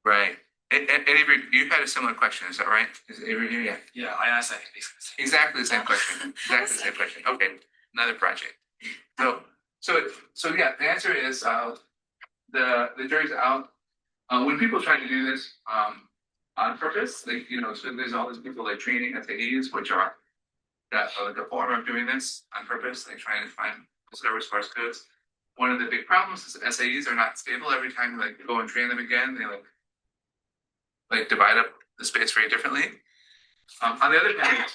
Right. And Avery, you had a similar question, is that right? Is Avery here? Yeah. Yeah, I asked that basically. Exactly the same question. Exactly the same question. Okay, another project. So yeah, the answer is the jury's out. When people try to do this on purpose, so there's all these people like training SAEs, which are like a form of doing this on purpose. They try and find discover sparse codes. One of the big problems is SAEs are not stable. Every time you go and train them again, they like divide up the space very differently. On the other hand,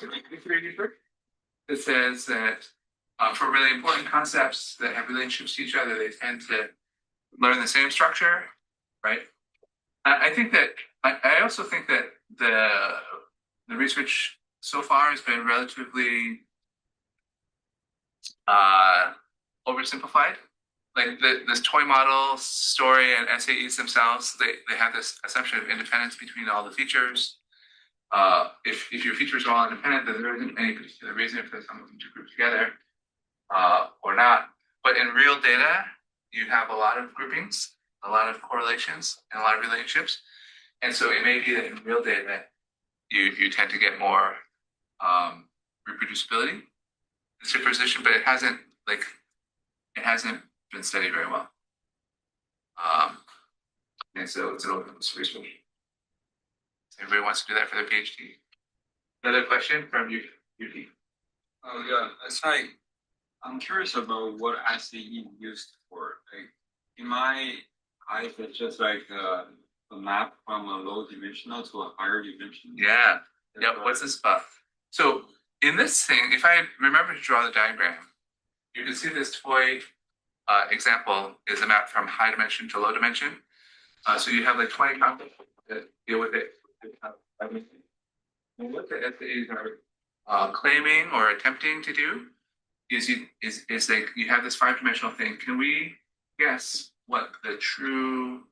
it says that for really important concepts that have relationships to each other, they tend to learn the same structure, right? I also think that the research so far has been relatively oversimplified. Like this toy model story and SAEs themselves, they have this assumption of independence between all the features. If your features are all independent, then there isn't any particular reason for some of them to group together or not. But in real data, you have a lot of groupings, a lot of correlations, and a lot of relationships. And so it may be that in real data, you tend to get more reproducibility in superposition, but it hasn't been studied very well. And so it's an open research. Everybody wants to do that for their PhD. Another question from you, Yuki. Oh yeah, I'm curious about what SAE used for. Like in my eyes, it's just like a map from a low dimensional to a higher dimension. Yeah. What's this about? So in this thing, if I remember to draw the diagram, you can see this toy example is a map from high dimension to low dimension. So you have like 20 conflicts that deal with it. And what the SAEs are claiming or attempting to do is like you have this 5-dimensional thing. Can we guess what the true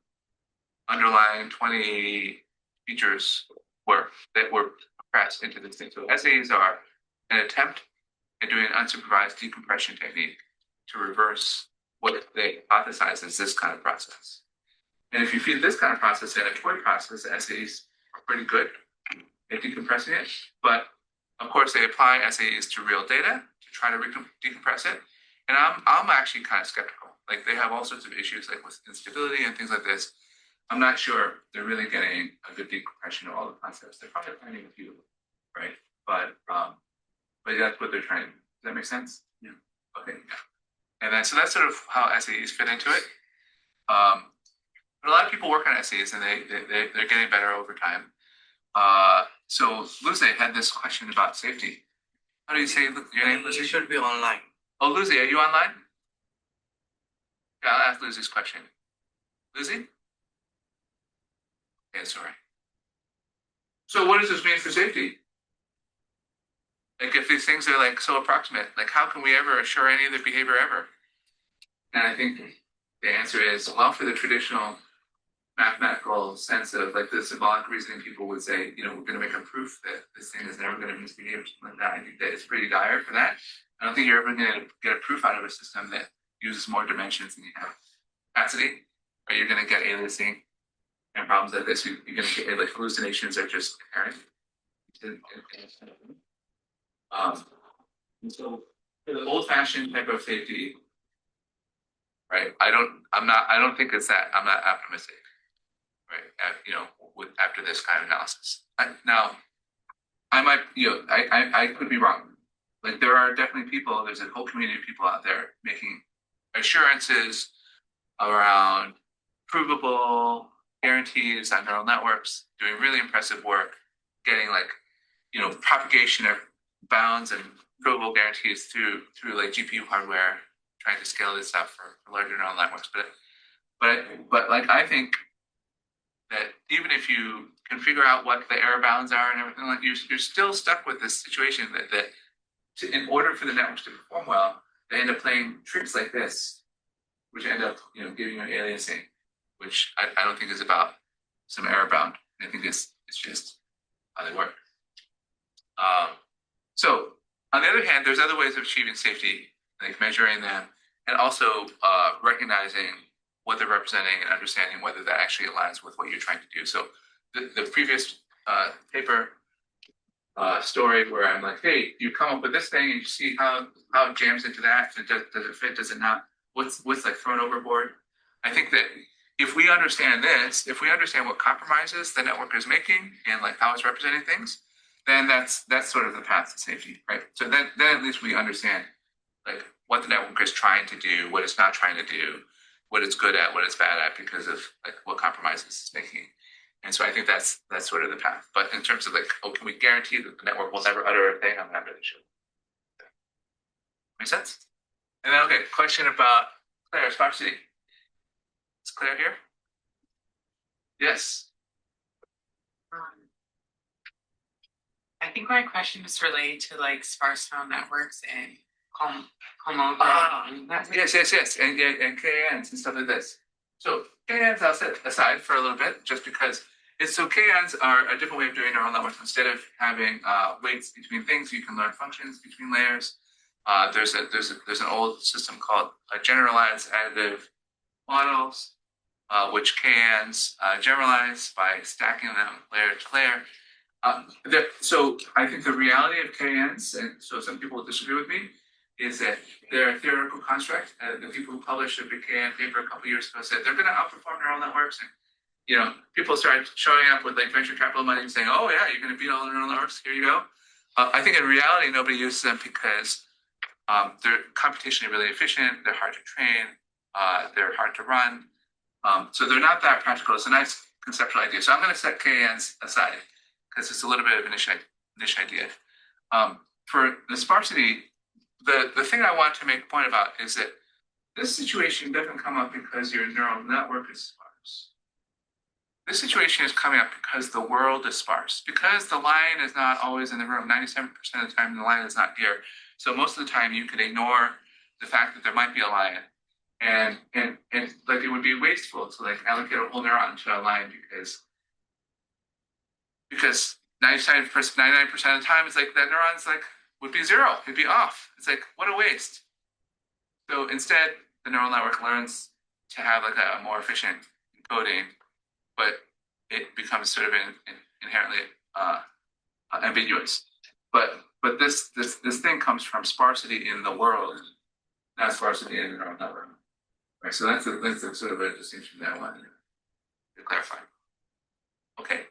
underlying 20 features were that were pressed into this thing? So SAEs are an attempt at doing an unsupervised decompression technique to reverse what they hypothesize is this kind of process. And if you feed this kind of process in a toy process, the SAEs are pretty good at decompressing it. But of course, they apply SAEs to real data to try to decompress it. And I'm actually kind of skeptical. Like they have all sorts of issues like with instability and things like this. I'm not sure they're really getting a good decompression of all the concepts. They're probably finding a few, right? But that's what they're trying. Does that make sense? Yeah. Okay. Yeah. And then so that's sort of how SAEs fit into it. But a lot of people work on SAEs and they're getting better over time. So Lucy had this question about safety. How do you say your name, Lucy? You should be online. Oh, Lucy, are you online? Yeah, I'll ask Lucy's question. Lucy? Okay, sorry. So what does this mean for safety? Like if these things are like so approximate, like how can we ever assure any of their behavior ever? And I think the answer is, well, for the traditional mathematical sense of like the symbolic reasoning, people would say, you know, we're going to make a proof that this thing is never going to misbehave or something like that. I think that it's pretty dire for that. I don't think you're ever going to get a proof out of a system that uses more dimensions than you have capacity, or you're going to get aliasing and problems like this. You're going to get like hallucinations are just inherent. And so for the old-fashioned type of safety, right? I don't think it's that. I'm not optimistic, right? You know, after this kind of analysis. Now, I might, you know, I could be wrong. Like there are definitely people. There's a whole community of people out there making assurances around provable guarantees on neural networks, doing really impressive work, getting like, you know, propagation of bounds and provable guarantees through like GPU hardware, trying to scale this up for larger neural networks. But like I think that even if you can figure out what the error bounds are and everything, like you're still stuck with this situation that in order for the networks to perform well, they end up playing tricks like this, which end up, you know, giving you an aliasing, which I don't think is about some error bound. I think it's just how they work. So on the other hand, there's other ways of achieving safety, like measuring them, and also recognizing what they're representing and understanding whether that actually aligns with what you're trying to do. So the previous paper story where I'm like, hey, you come up with this thing and you see how it jams into that. Does it fit? Does it not? What's like thrown overboard? I think that if we understand this, if we understand what compromises the network is making and like how it's representing things, then that's sort of the path to safety, right? So then at least we understand like what the network is trying to do, what it's not trying to do, what it's good at, what it's bad at, because of like what compromises it's making. And so I think that's sort of the path. But in terms of like, oh, can we guarantee that the network will never utter a thing? I'm not really sure. Make sense? And then, okay, question about Claire, sparsity. Is Claire here? Yes. I think my question is related to like sparse neural networks and Yes, and KNs and stuff like this. So KNs I'll set aside for a little bit, just because KNs are a different way of doing neural networks. Instead of having weights between things, you can learn functions between layers. There's an old system called generalized additive models, which KNs generalize by stacking them layer to layer. So I think the reality of KNs, and so some people disagree with me, is that they're a theoretical construct. The people who published a big KN paper a couple years ago said they're going to outperform neural networks. And, you know, people started showing up with like venture capital money and saying, oh yeah, you're going to beat all the neural networks, here you go. I think in reality, nobody uses them because they're computationally really efficient, they're hard to train, they're hard to run. So they're not that practical. It's a nice conceptual idea. So I'm going to set KNs aside because it's a little bit of a niche idea. for the sparsity, the thing I want to make a point about is that this situation doesn't come up because your neural network is sparse. This situation is coming up because the world is sparse, because the lion is not always in the room. 97% of the time, the lion is not here. So most of the time, you can ignore the fact that there might be a lion, and like it would be wasteful to like allocate a whole neuron to a lion because 99% of the time, it's like that neuron's like would be zero. It'd be off. It's like what a waste. So instead, the neural network learns to have like a more efficient encoding, but it becomes sort of inherently ambiguous. But this thing comes from sparsity in the world, not sparsity in the neural network. Right. So that's a sort of a distinction that I wanted to clarify. Okay.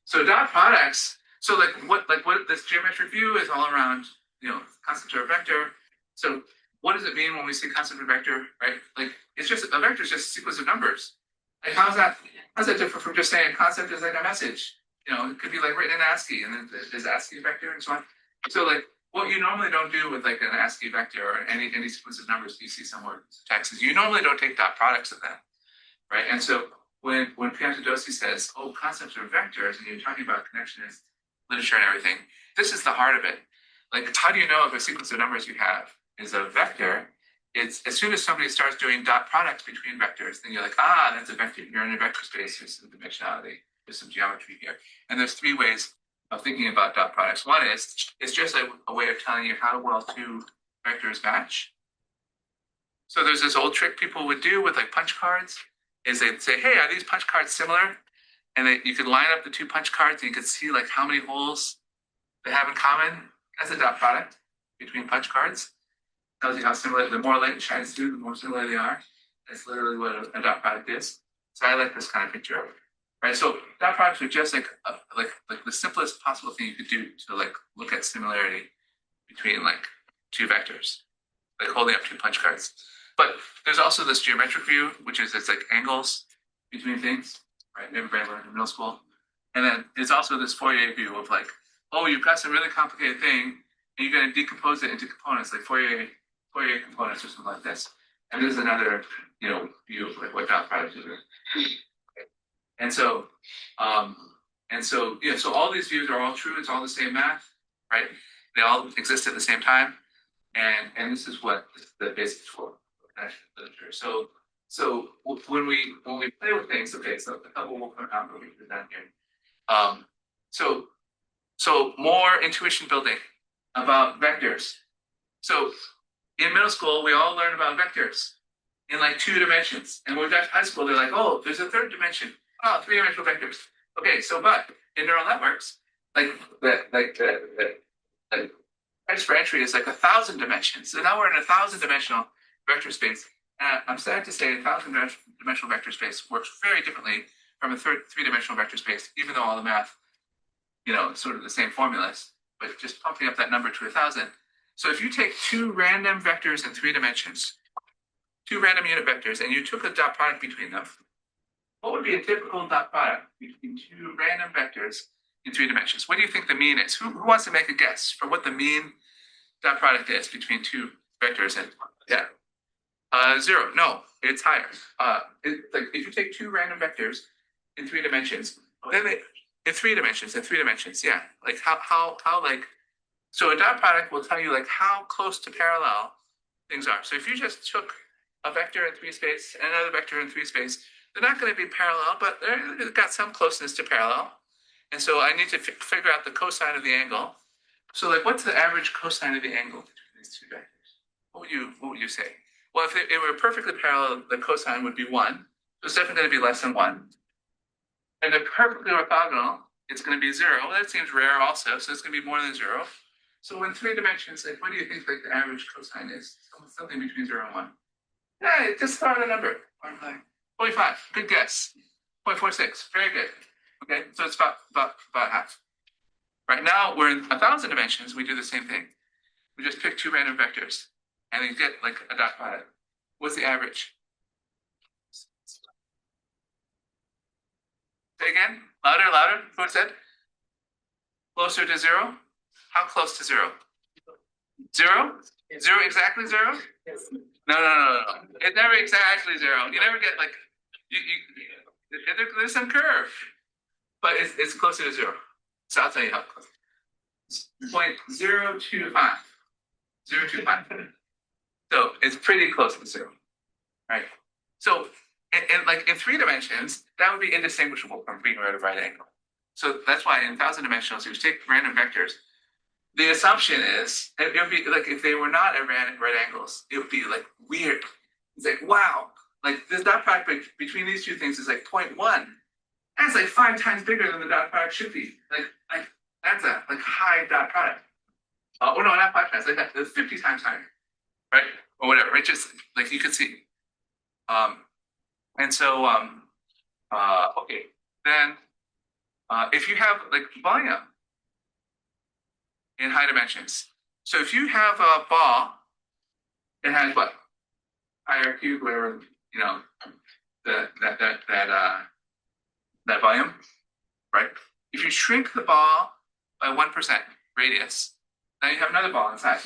So dot products. So what this geometric view is all around, concept of a vector. So what does it mean when we say concept of a vector, right? Like it's just a vector is just a sequence of numbers. Like how's that different from just saying a concept is like a message? It could be like written in ASCII, and then there's ASCII vector and so on. So like what you normally don't do with like an ASCII vector or any sequence of numbers you see somewhere in text is you normally don't take dot products of them, right? And so when Piantadosi says, "Oh, concepts are vectors," and you're talking about connectionist literature and everything, this is the heart of it. Like, how do you know if a sequence of numbers you have is a vector? It's as soon as somebody starts doing dot products between vectors, then you're like, that's a vector. You're in a vector space. There's some dimensionality. There's some geometry here. And there's three ways of thinking about dot products. One is it's just a way of telling you how well two vectors match. So there's this old trick people would do with like punch cards, is they'd say, "Hey, are these punch cards similar?" And you could line up the two punch cards and you could see like how many holes they have in common. That's a dot product between punch cards. Tells you how similar, the more light shines through, the more similar they are. That's literally what a dot product is. So I like this kind of picture of it. Right? So dot products are just like the simplest possible thing you could do to like look at similarity between like two vectors, like holding up two punch cards. But there's also this geometric view, which is it's like angles between things, right? Everybody learned in middle school. And then there's also this Fourier view of like, oh, you've got some really complicated thing, and you're going to decompose it into components, like Fourier components or something like this. And this is another, view of like what dot products are. And so, so all these views are all true. It's all the same math, right? They all exist at the same time, and this is what the basics for literature. So when we play with things, okay, so a couple will come out what we present here. So more intuition building about vectors. So in middle school, we all learn about vectors in like 2 dimensions. And when we got to high school, they're like, oh, there's a third dimension. Oh, 3-dimensional vectors. Okay, so but in neural networks, like the price for entry is like 1,000 dimensions. So now we're in a 1,000-dimensional vector space. I'm sad to say a 1,000-dimensional vector space works very differently from a 3-dimensional vector space, even though all the math, sort of the same formulas, but just pumping up that number to 1,000. So if you take 2 random vectors in 3 dimensions, 2 random unit vectors, and you took a dot product between them, what would be a typical dot product between 2 random vectors in 3 dimensions? What do you think the mean is? Who wants to make a guess for what the mean dot product is between 2 vectors? And 0. No, it's higher. If you take 2 random vectors in 3 dimensions, then in 3 dimensions, yeah. Like how like. So a dot product will tell you like how close to parallel things are. So if you just took a vector in 3 space and another vector in 3 space, they're not going to be parallel, but they've got some closeness to parallel. And so I need to figure out the cosine of the angle. So like, what's the average cosine of the angle between these 2 vectors? What would you say? Well, if it were perfectly parallel, the cosine would be 1. So it's definitely going to be less than 1. And if perfectly orthogonal, it's going to be 0. Well, that seems rare also, so it's going to be more than 0. So in 3 dimensions, like, what do you think like the average cosine is? Something between 0 and 1. Yeah, just throw out a number. 0.5. Good guess. 0.46. Very good. Okay, so it's about half. Right now we're in 1,000 dimensions. We do the same thing. We just pick 2 random vectors, and you get like a dot product. What's the average? Say again. Louder. What said? Closer to 0. How close to 0? Zero? Zero, exactly zero? No. It's never exactly zero. You never get like, there's some curve, but it's closer to zero. So I'll tell you how close. 0.025. 0.025. So it's pretty close to zero, right? So, and like in 3 dimensions, that would be indistinguishable from being at a right angle. So that's why in 1,000 dimensionals, if you take random vectors, the assumption is it would be like if they were not at right angles, it would be like weird. It's like, wow, like this dot product between these two things is like 0.1. That's like 5 times bigger than the dot product should be. Like that's a like high dot product. Oh no, not 5 times. Like that's 50 times higher, right? Or whatever. Right? Just like you could see. And so okay, then if you have like volume in high dimensions. So if you have a ball, it has what? Higher cube, whatever, you know, that volume, right? If you shrink the ball by 1% radius, now you have another ball inside.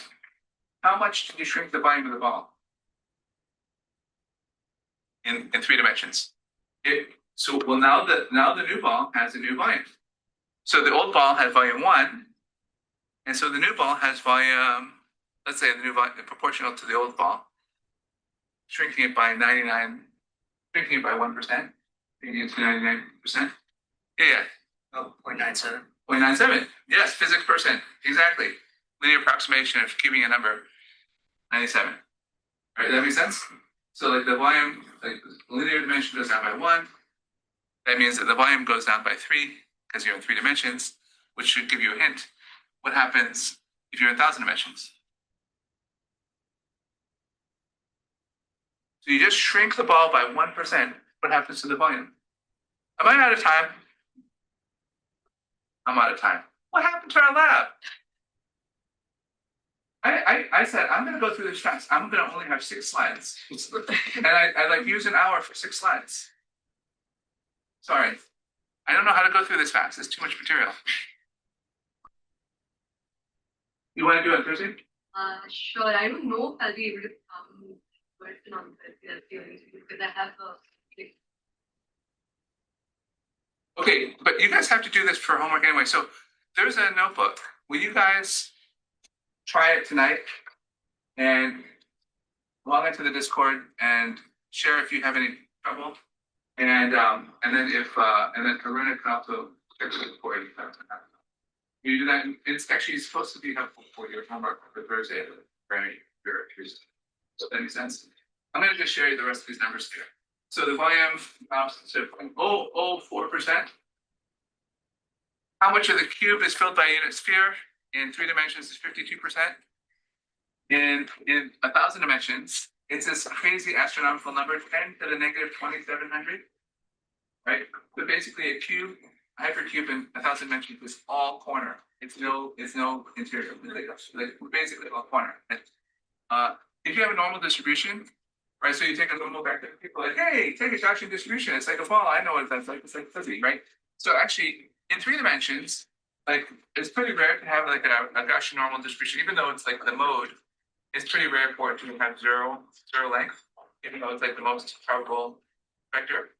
How much did you shrink the volume of the ball? In 3 dimensions. Now the new ball has a new volume. So the old ball had volume 1, and so the new ball has volume, let's say the new volume proportional to the old ball, shrinking it by 1%, shrinking it to 99%. Yeah. Oh, 0.97. 0.97. Yes, physics percent. Exactly. Linear approximation of cubing a number, 97. All right, that makes sense? So like the volume, like the linear dimension goes down by 1. That means that the volume goes down by 3 because you're in 3 dimensions, which should give you a hint. What happens if you're in 1,000 dimensions? So you just shrink the ball by 1%. What happens to the volume? Am I out of time? I'm out of time. What happened to our lab? I said I'm going to go through this fast. I'm going to only have 6 slides, and I like use an hour for 6 slides. Sorry, I don't know how to go through this fast. It's too much material. You want to do it Thursday? Sure. I don't know if I'll be able to work on the theory because I have a. Okay, but you guys have to do this for homework anyway. So there's a notebook. Will you guys try it tonight and log into the Discord and share if you have any trouble? And then Karuna can also check the Discord. You do that. It's actually supposed to be helpful for your homework for Thursday. Very, very Tuesday. Does that make sense? I'm going to just share you the rest of these numbers here. So the volume to 0.004%. How much of the cube is filled by a unit sphere? In 3 dimensions is 52%. In 1,000 dimensions, it's this crazy astronomical number, 10 to the negative 2700. Right? So basically a cube, a hypercube in 1,000 dimensions is all corner. It's no interior. Like basically all corner. If you have a normal distribution, right? So you take a normal vector, people are like, hey, take a Gaussian distribution. It's like a ball. I know what that's like. It's like fuzzy, right? So actually, in 3 dimensions, like it's pretty rare to have like a Gaussian normal distribution, even though it's like the mode. It's pretty rare for it to have zero length, even though it's like the most probable vector,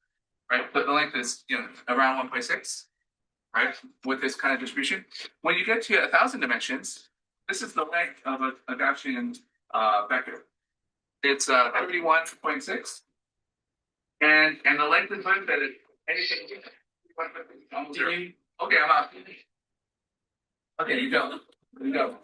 right? But the length is around 1.6, right? With this kind of distribution. When you get to 1,000 dimensions, this is the length of a Gaussian vector. It's 31.6, and the likelihood that it anything almost zero. Okay, I'm out. Okay, you go. You go.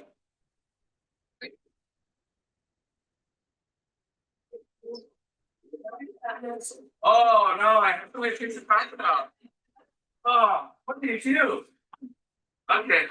Oh no, I have to wait things to talk about. Oh, what did you do? Okay.